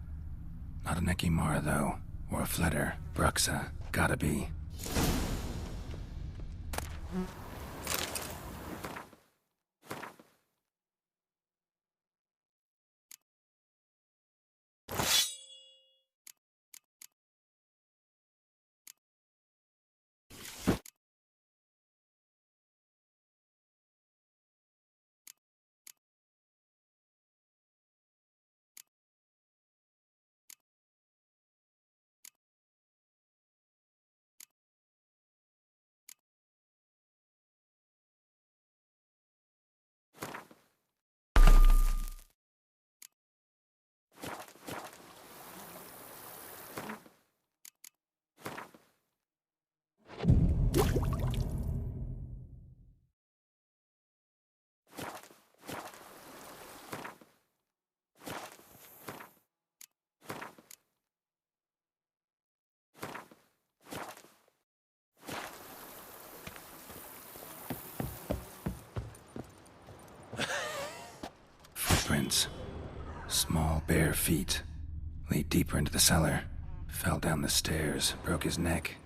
Not an Ekimara, though, or a Fletter. Bruxa. Gotta be. Footprints. Small, bare feet. Lead deeper into the cellar. Fell down the stairs, broke his neck.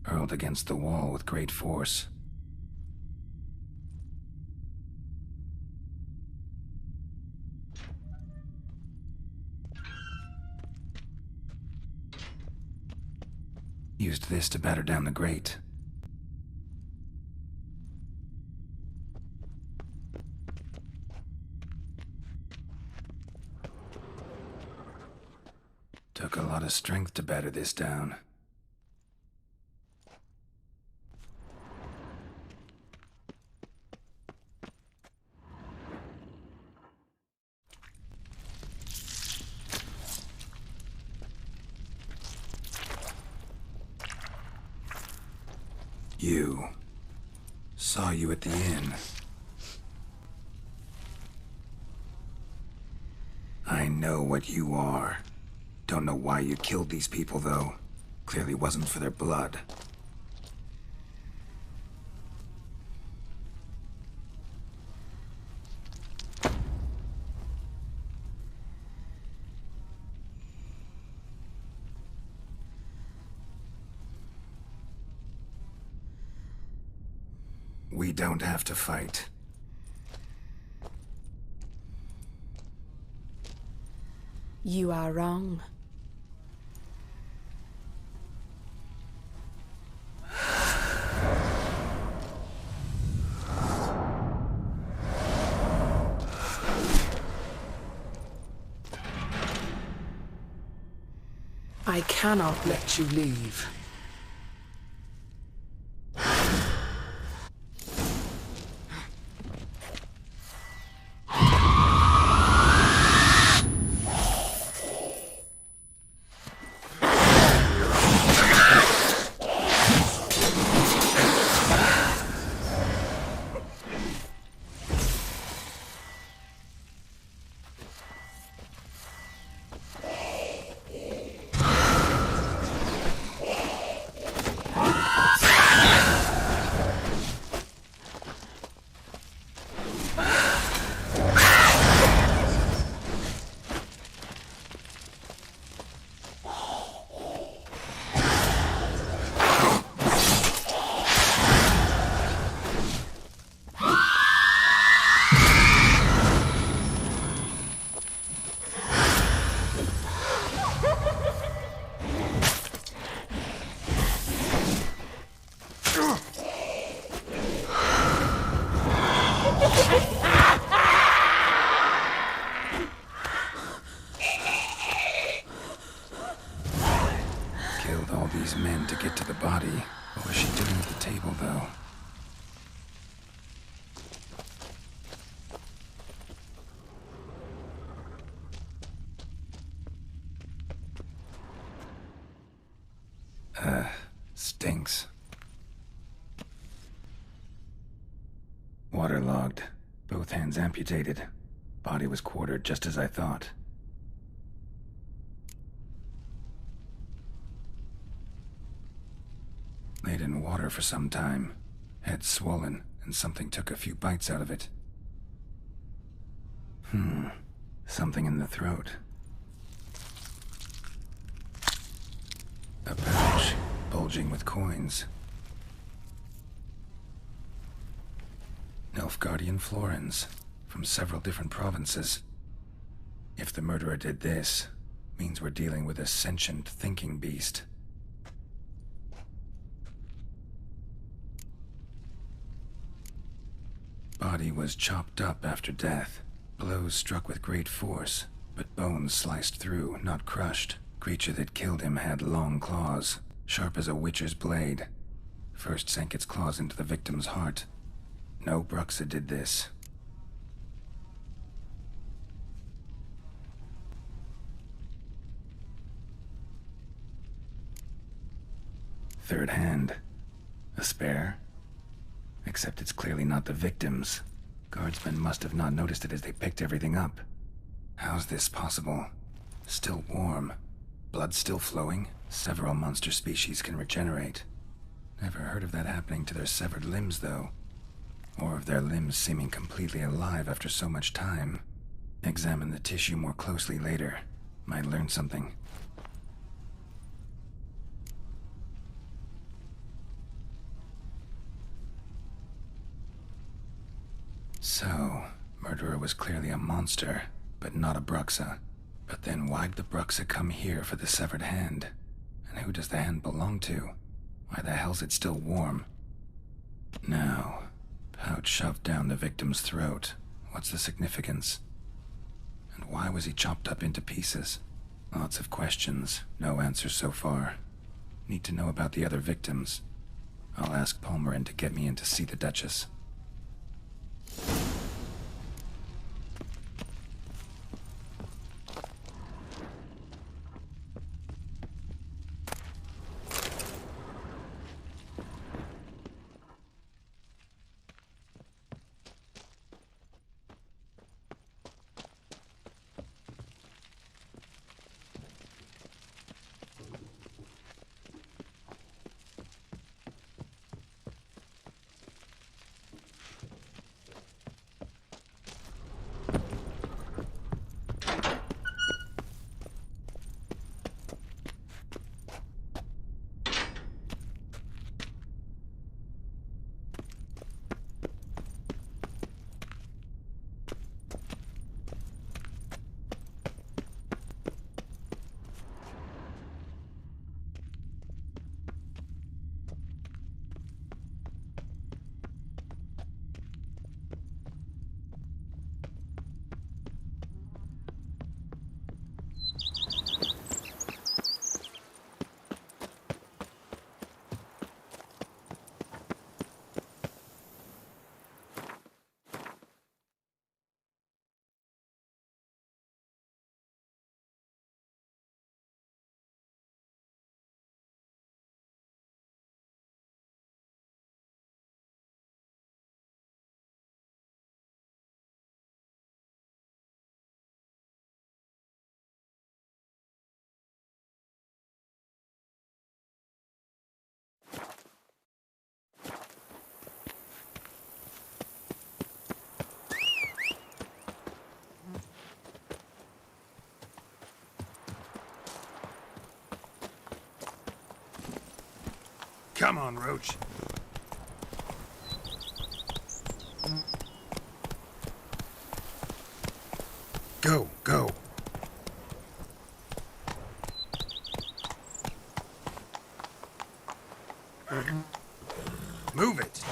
Hurled against the wall with great force. Used this to batter down the grate. Took a lot of strength to batter this down. You. Saw you at the inn. I know what you are. Don't know why you killed these people, though. Clearly wasn't for their blood. We don't have to fight. You are wrong. I cannot let you leave. Killed all these men to get to the body. What was she doing at the table, though? Stinks. Waterlogged. Both hands amputated. Body was quartered just as I thought. Laid in water for some time. Head swollen, and something took a few bites out of it. Something in the throat. A pouch, bulging with coins. Nilfgaardian florins, from several different provinces. If the murderer did this, means we're dealing with a sentient thinking beast. Body was chopped up after death. Blows struck with great force, but bones sliced through, not crushed. Creature that killed him had long claws, sharp as a witcher's blade. First sank its claws into the victim's heart. No Bruxa did this. Third hand. A spare? Except it's clearly not the victim's. Guardsmen must have not noticed it as they picked everything up. How's this possible? Still warm. Blood still flowing? Several monster species can regenerate. Never heard of that happening to their severed limbs, though. Or of their limbs seeming completely alive after so much time. Examine the tissue more closely later. Might learn something. So, murderer was clearly a monster, but not a Bruxa. But then why'd the Bruxa come here for the severed hand? And who does the hand belong to? Why the hell's it still warm? Now, pouch shoved down the victim's throat. What's the significance? And why was he chopped up into pieces? Lots of questions, no answers so far. Need to know about the other victims. I'll ask Palmerin to get me in to see the Duchess. Come on, Roach. Go, go. Move it.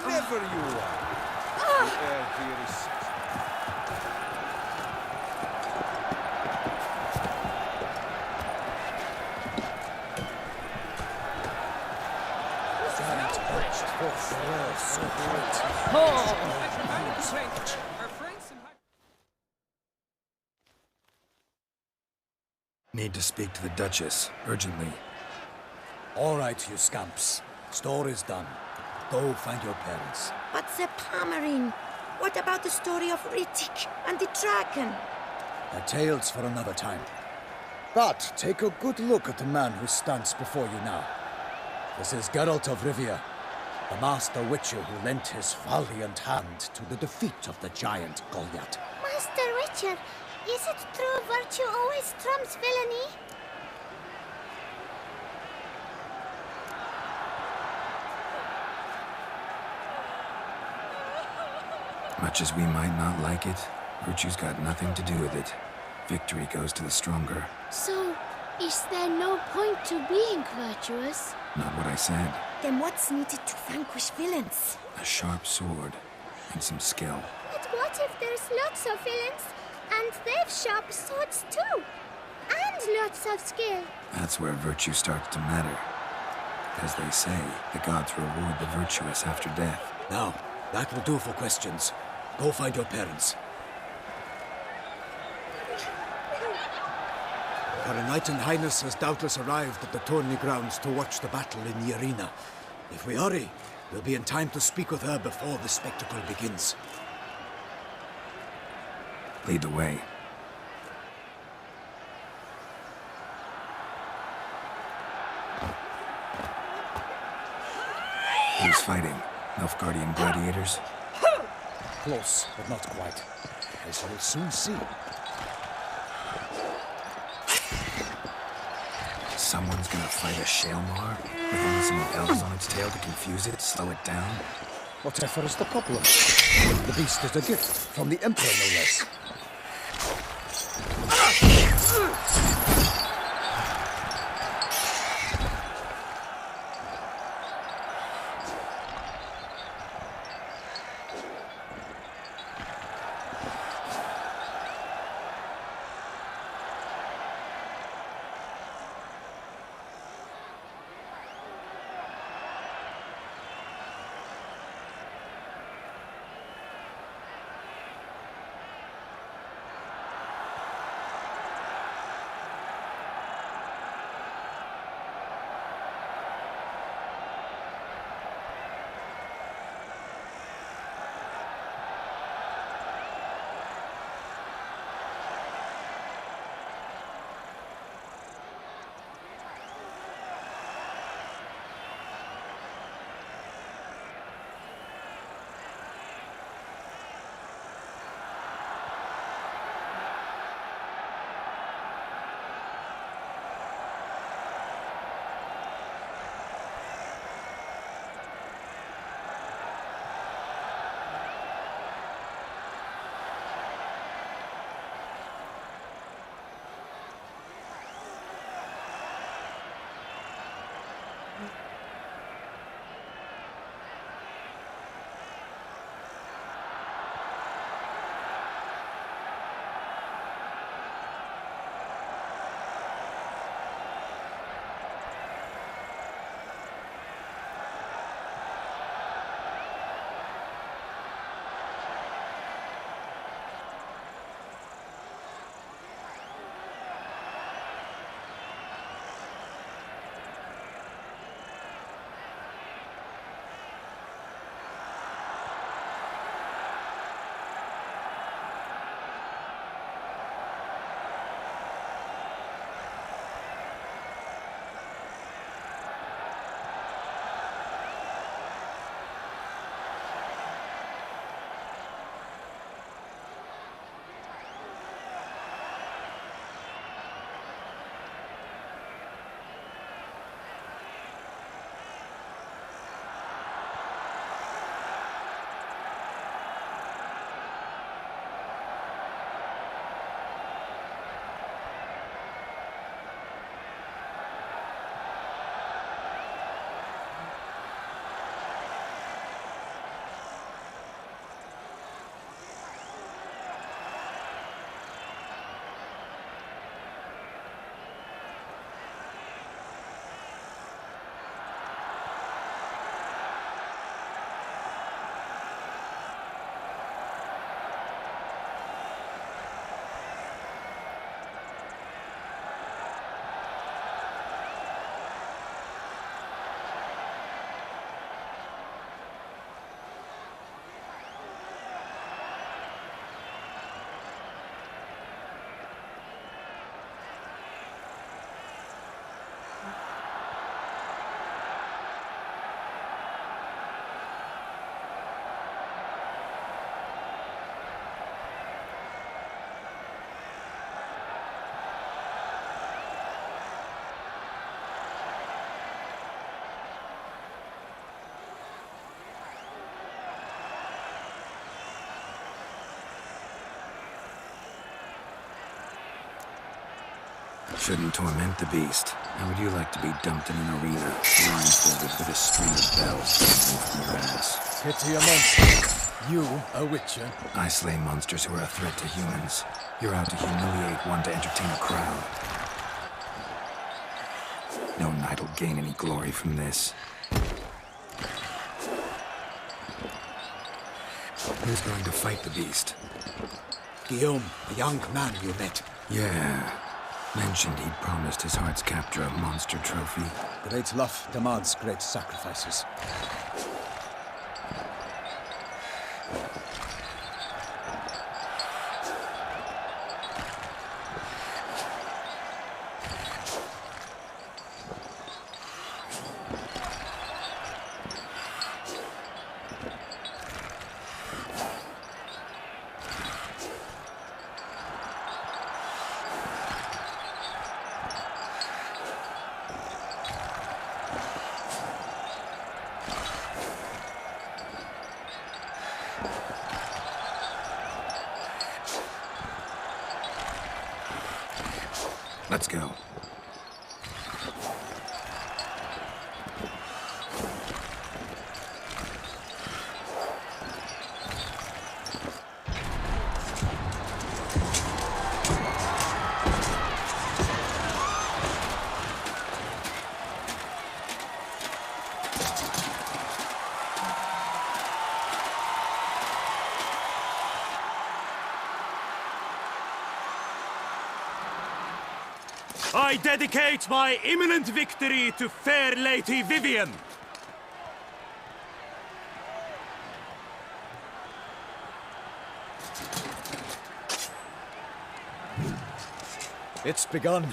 Never you are. The air here is Need to speak to the Duchess, urgently. All right, you scamps. Store is done. Go find your parents. But the Pomerine, what about the story of Rittik and the dragon? A tale's for another time. But take a good look at the man who stands before you now. This is Geralt of Rivia, the master witcher who lent his valiant hand to the defeat of the giant Goliath. Master Witcher, is it true virtue always trumps villainy? Much as we might not like it, virtue's got nothing to do with it. Victory goes to the stronger. So, is there no point to being virtuous? Not what I said. Then what's needed to vanquish villains? A sharp sword and some skill. But what if there's lots of villains and they've sharp swords too? And lots of skill. That's where virtue starts to matter. As they say, the gods reward the virtuous after death. Now, that will do for questions. Go find your parents. Her Knight and Highness has doubtless arrived at the tourney grounds to watch the battle in the arena. If we hurry, we'll be in time to speak with her before the spectacle begins. Lead the way. Who's fighting? Nilfgaardian gladiators? Close, but not quite. As you will soon see. Someone's gonna fight a Shaelmar with only some elves on its tail to confuse it, slow it down? Whatever is the problem? The beast is a gift from the Emperor, no less. Shouldn't torment the beast. How would you like to be dumped in an arena, blindfolded with a string of bells dangling from your ass? Pity a monster. You, a witcher? I slay monsters who are a threat to humans. You're out to humiliate one to entertain a crowd. No knight will gain any glory from this. Who's going to fight the beast? Guillaume, a young man you met. Yeah. Mentioned he'd promised his heart's captor a monster trophy. Great love demands great sacrifices. Let's go. I dedicate my imminent victory to fair Lady Vivian. It's begun.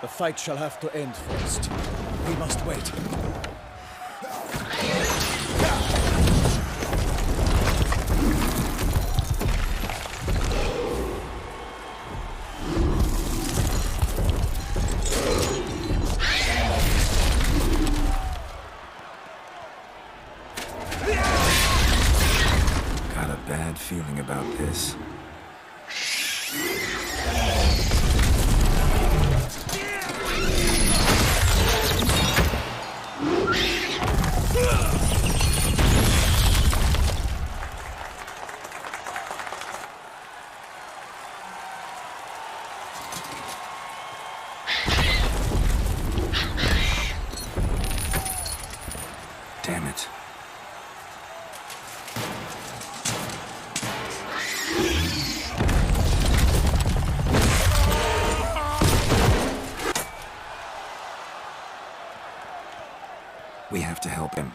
The fight shall have to end first. We must wait. Got a bad feeling about this. Damn it. We have to help him.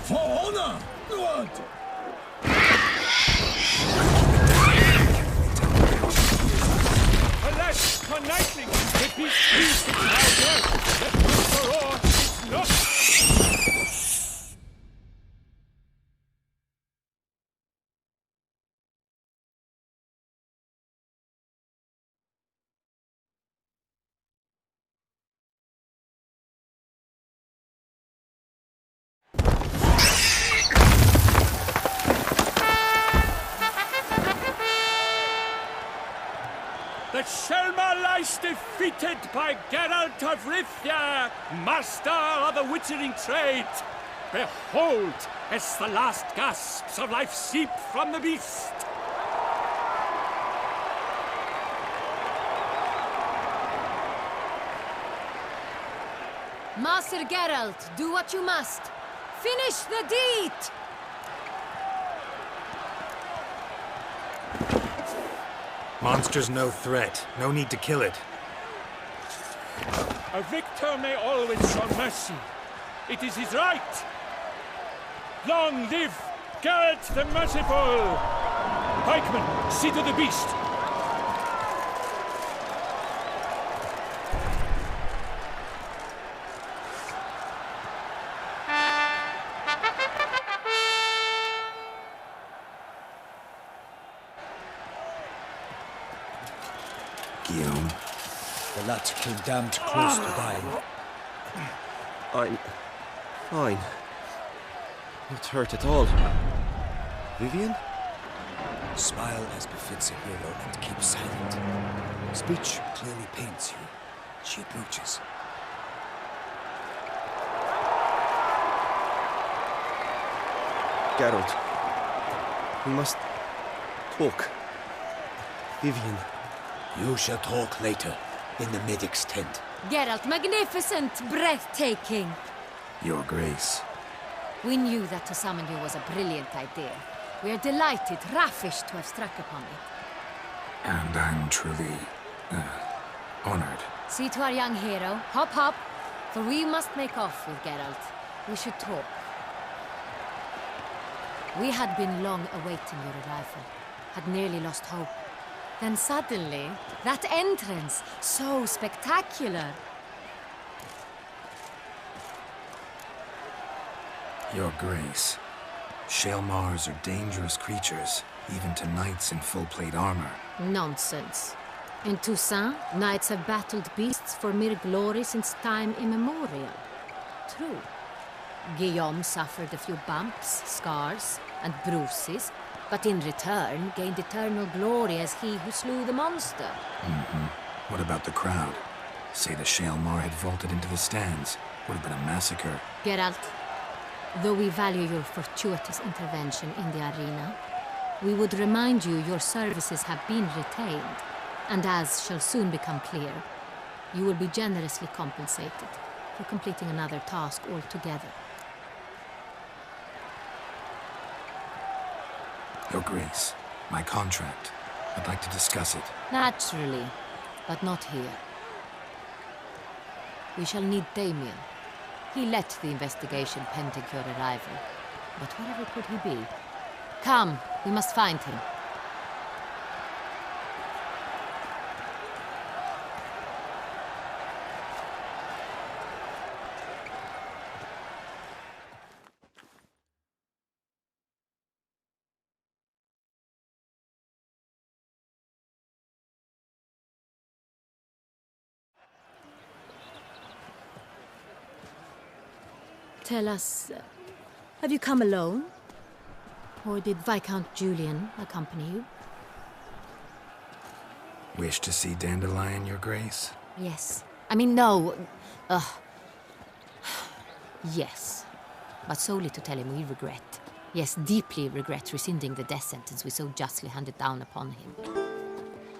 For honor! What? Alas, for knightling, the beast is louder. Let not roar, it's not. The Selma lies defeated by Geralt of Rivia, master of the witchering trade. Behold, as the last gasps of life seep from the beast. Master Geralt, do what you must. Finish the deed! Monster's no threat. No need to kill it. A victor may always show mercy. It is his right. Long live Geralt the Merciful! Pikeman, see to the beast. Guillaume. The lad came damned close to dying. Fine. Not hurt at all. Vivian? Smile as befits a hero and keep silent. Speech clearly pains you. She approaches. Geralt. We must talk. Vivian. You shall talk later, in the medic's tent. Geralt, magnificent, breathtaking. Your Grace. We knew that to summon you was a brilliant idea. We are delighted, ravished to have struck upon it. And I'm truly, honored. See to our young hero. Hop, hop. For we must make off with Geralt. We should talk. We had been long awaiting your arrival. Had nearly lost hope. Then suddenly, that entrance, so spectacular. Your Grace. Shaelmars are dangerous creatures, even to knights in full-plate armor. Nonsense. In Toussaint, knights have battled beasts for mere glory since time immemorial. True. Guillaume suffered a few bumps, scars, and bruises, but in return gained eternal glory as he who slew the monster. What about the crowd? Say the Shaelmar had vaulted into the stands. Would have been a massacre. Geralt, though we value your fortuitous intervention in the arena, we would remind you your services have been retained, and as shall soon become clear, you will be generously compensated for completing another task altogether. Your Grace, my contract. I'd like to discuss it. Naturally, but not here. We shall need Damien. He led the investigation pending your arrival. But whatever could he be? Come, we must find him. Tell us, have you come alone? Or did Viscount Julian accompany you? Wish to see Dandelion, Your Grace? Yes. I mean, no. Yes. But solely to tell him we regret. Yes, deeply regret rescinding the death sentence we so justly handed down upon him.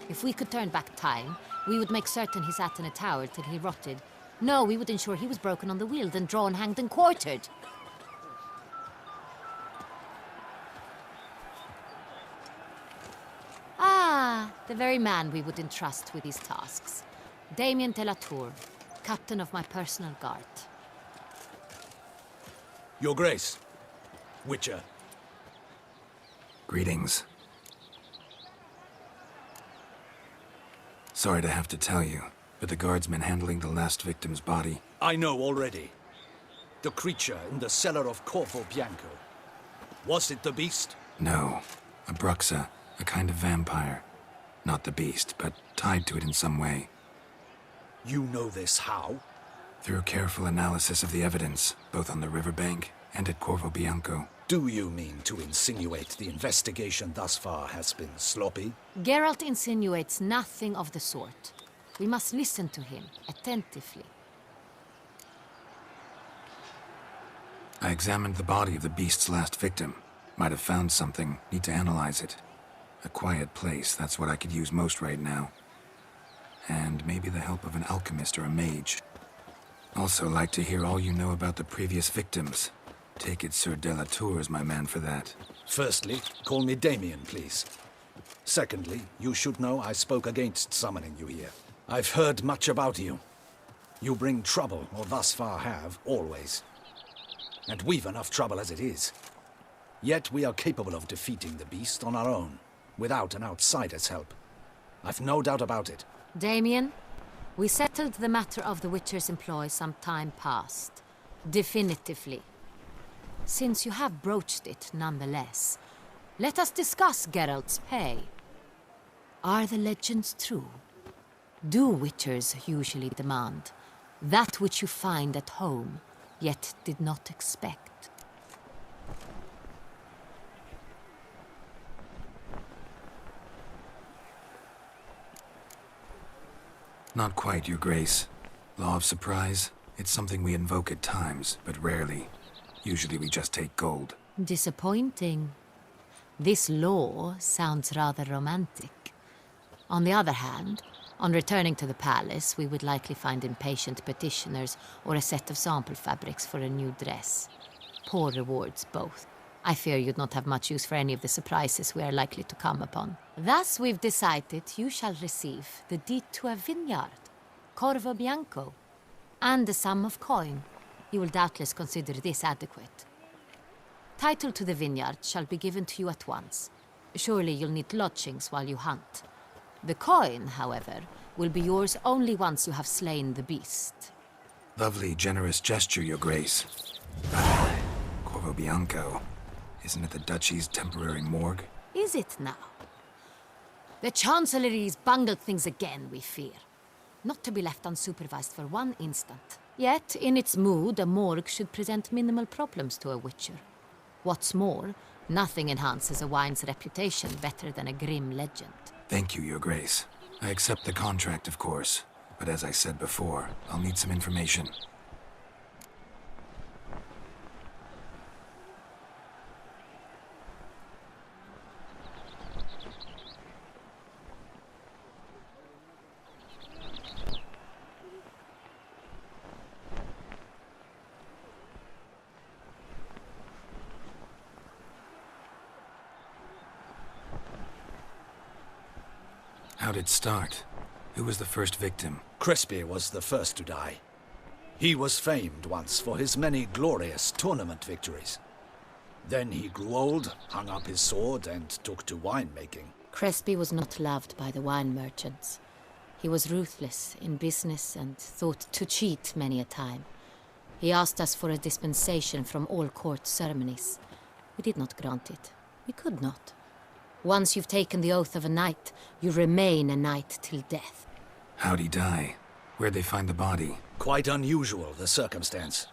If we could turn back time, we would make certain he sat in a tower till he rotted. No, we would ensure he was broken on the wheel, then drawn, hanged, and quartered. Ah, the very man we would entrust with these tasks. Damien de la Tour, captain of my personal guard. Your Grace. Witcher. Greetings. Sorry to have to tell you, but the guardsmen handling the last victim's body... I know already. The creature in the cellar of Corvo Bianco. Was it the beast? No. A Bruxa, a kind of vampire. Not the beast, but tied to it in some way. You know this how? Through careful analysis of the evidence, both on the riverbank and at Corvo Bianco. Do you mean to insinuate the investigation thus far has been sloppy? Geralt insinuates nothing of the sort. We must listen to him attentively. I examined the body of the beast's last victim. Might have found something. Need to analyze it. A quiet place, that's what I could use most right now. And maybe the help of an alchemist or a mage. Also like to hear all you know about the previous victims. Take it Sir de la Tour is my man for that. Firstly, call me Damien, please. Secondly, you should know I spoke against summoning you here. I've heard much about you. You bring trouble, or thus far have, always. And we've enough trouble as it is. Yet we are capable of defeating the beast on our own, without an outsider's help. I've no doubt about it. Damien, we settled the matter of the Witcher's employ some time past. Definitively. Since you have broached it nonetheless, let us discuss Geralt's pay. Are the legends true? Do Witchers usually demand that which you find at home yet did not expect. Not quite, Your Grace. Law of surprise, it's something we invoke at times, but rarely. Usually we just take gold. Disappointing. This law sounds rather romantic. On the other hand, on returning to the palace, we would likely find impatient petitioners or a set of sample fabrics for a new dress. Poor rewards, both. I fear you'd not have much use for any of the surprises we are likely to come upon. Thus, we've decided you shall receive the deed to a vineyard, Corvo Bianco, and a sum of coin. You will doubtless consider this adequate. Title to the vineyard shall be given to you at once. Surely you'll need lodgings while you hunt. The coin, however, will be yours only once you have slain the beast. Lovely, generous gesture, Your Grace. Corvo Bianco. Isn't it the Duchy's temporary morgue? Is it now? The Chancellery's bungled things again, we fear. Not to be left unsupervised for one instant. Yet, in its mood, a morgue should present minimal problems to a witcher. What's more, nothing enhances a wine's reputation better than a grim legend. Thank you, Your Grace. I accept the contract, of course. But as I said before, I'll need some information. How'd it start? Who was the first victim? Crespi was the first to die. He was famed once for his many glorious tournament victories. Then he grew old, hung up his sword, and took to winemaking. Crespi was not loved by the wine merchants. He was ruthless in business and thought to cheat many a time. He asked us for a dispensation from all court ceremonies. We did not grant it. We could not. Once you've taken the oath of a knight, you remain a knight till death. How'd he die? Where'd they find the body? Quite unusual, the circumstance.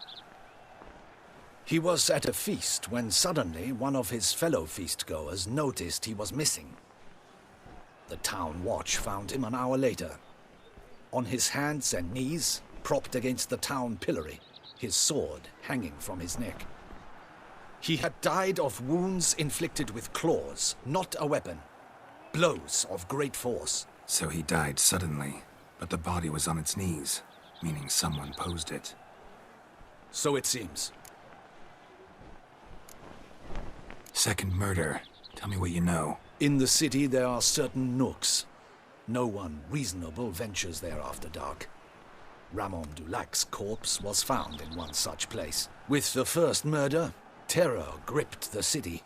He was at a feast when suddenly one of his fellow feastgoers noticed he was missing. The town watch found him an hour later. On his hands and knees, propped against the town pillory, his sword hanging from his neck. He had died of wounds inflicted with claws, not a weapon. Blows of great force. So he died suddenly, but the body was on its knees, meaning someone posed it. So it seems. Second murder. Tell me what you know. In the city there are certain nooks. No one reasonable ventures there after dark. Ramon Dulac's corpse was found in one such place. With the first murder, terror gripped the city.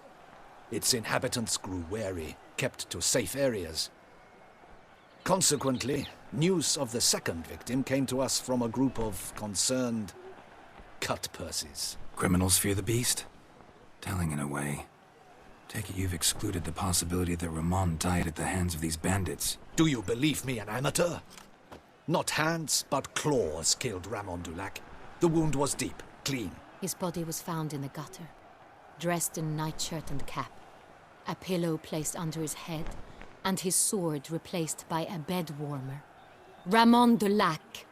Its inhabitants grew wary, kept to safe areas. Consequently, news of the second victim came to us from a group of concerned cut-purses. Criminals fear the beast? Telling in a way. Take it you've excluded the possibility that Ramon died at the hands of these bandits. Do you believe me an amateur? Not hands, but claws killed Ramon Dulac. The wound was deep, clean. His body was found in the gutter, dressed in nightshirt and cap, a pillow placed under his head, and his sword replaced by a bed warmer. Ramon Dulac,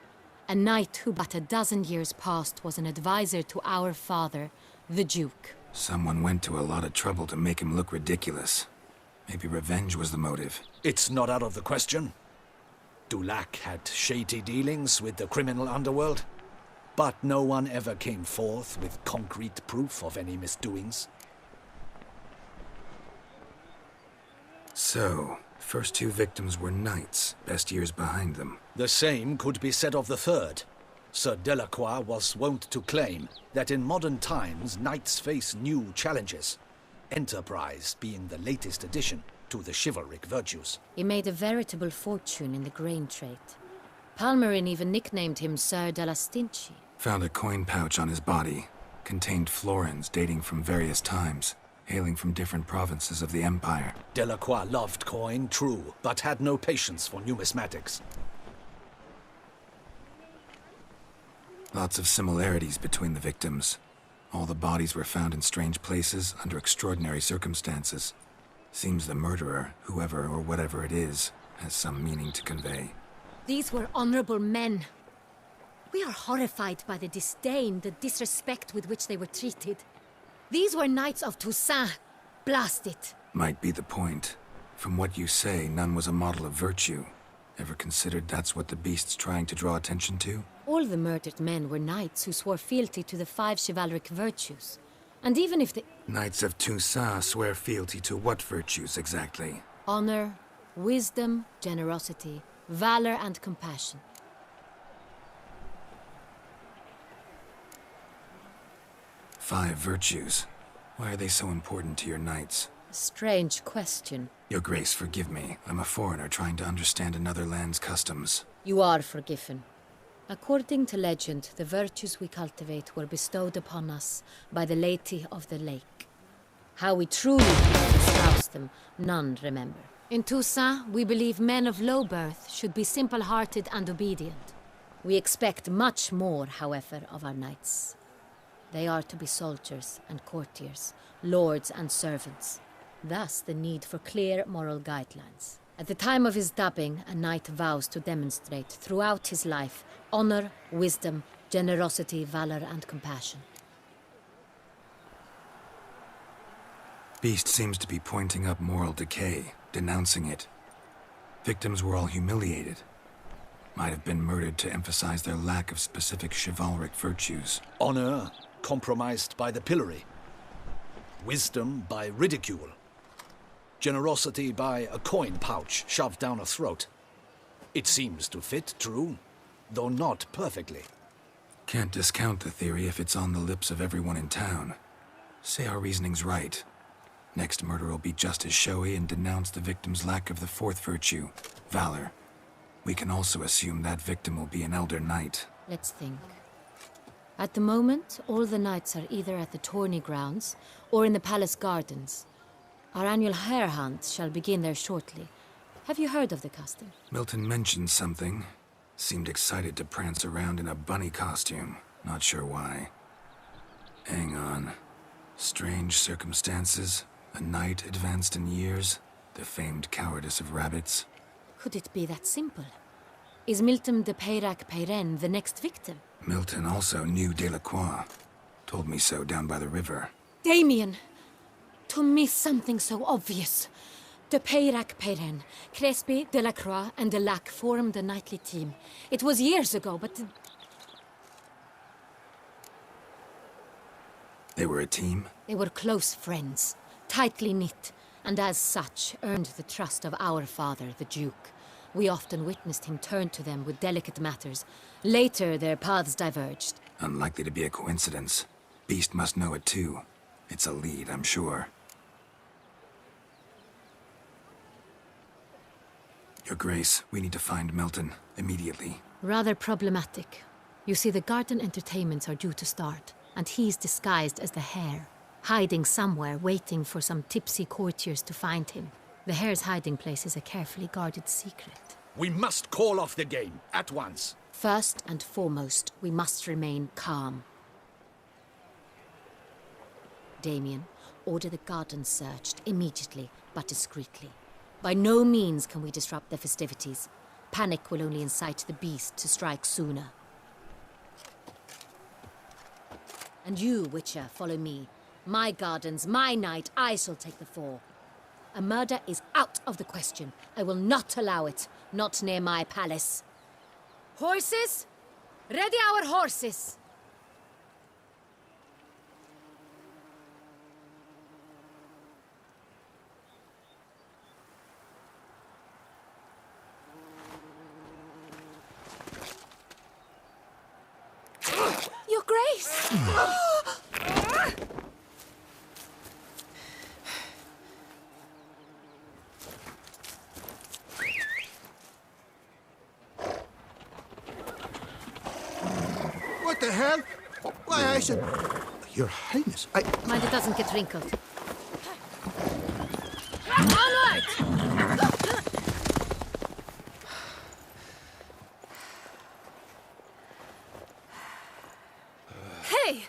a knight who but a dozen years past was an advisor to our father, the Duke. Someone went to a lot of trouble to make him look ridiculous. Maybe revenge was the motive. It's not out of the question. Dulac had shady dealings with the criminal underworld. But no one ever came forth with concrete proof of any misdoings. So, first two victims were knights, best years behind them. The same could be said of the third. Sir Delacroix was wont to claim that in modern times knights face new challenges, enterprise being the latest addition to the chivalric virtues. He made a veritable fortune in the grain trade. Palmerin even nicknamed him Sir de la Stinchi. Found a coin pouch on his body. Contained florins dating from various times, hailing from different provinces of the Empire. Delacroix loved coin, true, but had no patience for numismatics. Lots of similarities between the victims. All the bodies were found in strange places under extraordinary circumstances. Seems the murderer, whoever or whatever it is, has some meaning to convey. These were honorable men. We are horrified by the disdain, the disrespect with which they were treated. These were knights of Toussaint. Blast it. Might be the point. From what you say, none was a model of virtue. Ever considered that's what the beast's trying to draw attention to? All the murdered men were knights who swore fealty to the 5 chivalric virtues. And even if the... Knights of Toussaint swear fealty to what virtues exactly? Honor, wisdom, generosity, valor and compassion. Five virtues. Why are they so important to your knights? Strange question. Your Grace, forgive me. I'm a foreigner trying to understand another land's customs. You are forgiven. According to legend, the virtues we cultivate were bestowed upon us by the Lady of the Lake. How we truly espouse them, none remember. In Toussaint, we believe men of low birth should be simple-hearted and obedient. We expect much more, however, of our knights. They are to be soldiers and courtiers, lords and servants. Thus, the need for clear moral guidelines. At the time of his dubbing, a knight vows to demonstrate throughout his life honor, wisdom, generosity, valor, and compassion. Beast seems to be pointing up moral decay, denouncing it. Victims were all humiliated. Might have been murdered to emphasize their lack of specific chivalric virtues. Honor compromised by the pillory. Wisdom by ridicule. Generosity by a coin pouch shoved down a throat. It seems to fit, true, though not perfectly. Can't discount the theory if it's on the lips of everyone in town. Say our reasoning's right. Next murder will be just as showy and denounce the victim's lack of the fourth virtue, valor. We can also assume that victim will be an elder knight. Let's think. At the moment, all the knights are either at the tourney grounds or in the palace gardens. Our annual hare hunt shall begin there shortly. Have you heard of the custom? Milton mentioned something. Seemed excited to prance around in a bunny costume. Not sure why. Hang on. Strange circumstances. A knight advanced in years. The famed cowardice of rabbits. Could it be that simple? Is Milton de Peyrac-Peyren the next victim? Milton also knew Delacroix. Told me so down by the river. Damien! To miss something so obvious. De Peyrac-Peyren, Crespi, Delacroix, and Delac formed a knightly team. It was years ago, but... They were a team? They were close friends, tightly knit, and as such earned the trust of our father, the Duke. We often witnessed him turn to them with delicate matters. Later, their paths diverged. Unlikely to be a coincidence. Beast must know it too. It's a lead, I'm sure. Your Grace, we need to find Milton, immediately. Rather problematic. You see, the garden entertainments are due to start, and he's disguised as the hare, hiding somewhere, waiting for some tipsy courtiers to find him. The hare's hiding place is a carefully guarded secret. We must call off the game, at once. First and foremost, we must remain calm. Damien, order the garden searched immediately, but discreetly. By no means can we disrupt the festivities. Panic will only incite the beast to strike sooner. And you, Witcher, follow me. My gardens, my night, I shall take the fall. A murder is out of the question. I will not allow it. Not near my palace. Horses? Ready our horses! Your Grace! What the hell? Why, I said... Your Highness, I... Mind it doesn't get wrinkled. Onward! Hey!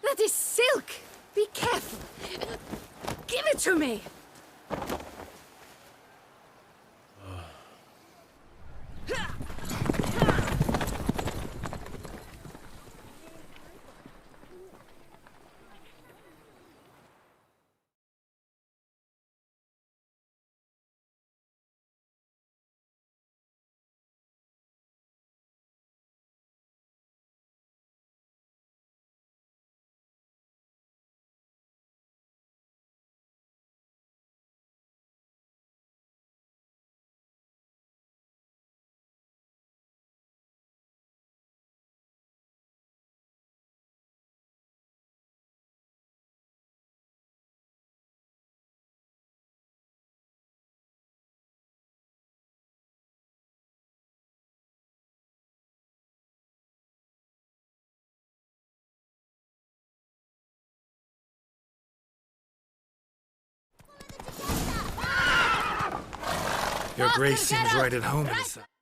That is silk! Be careful! Give it to me! Your grace seems right at home in the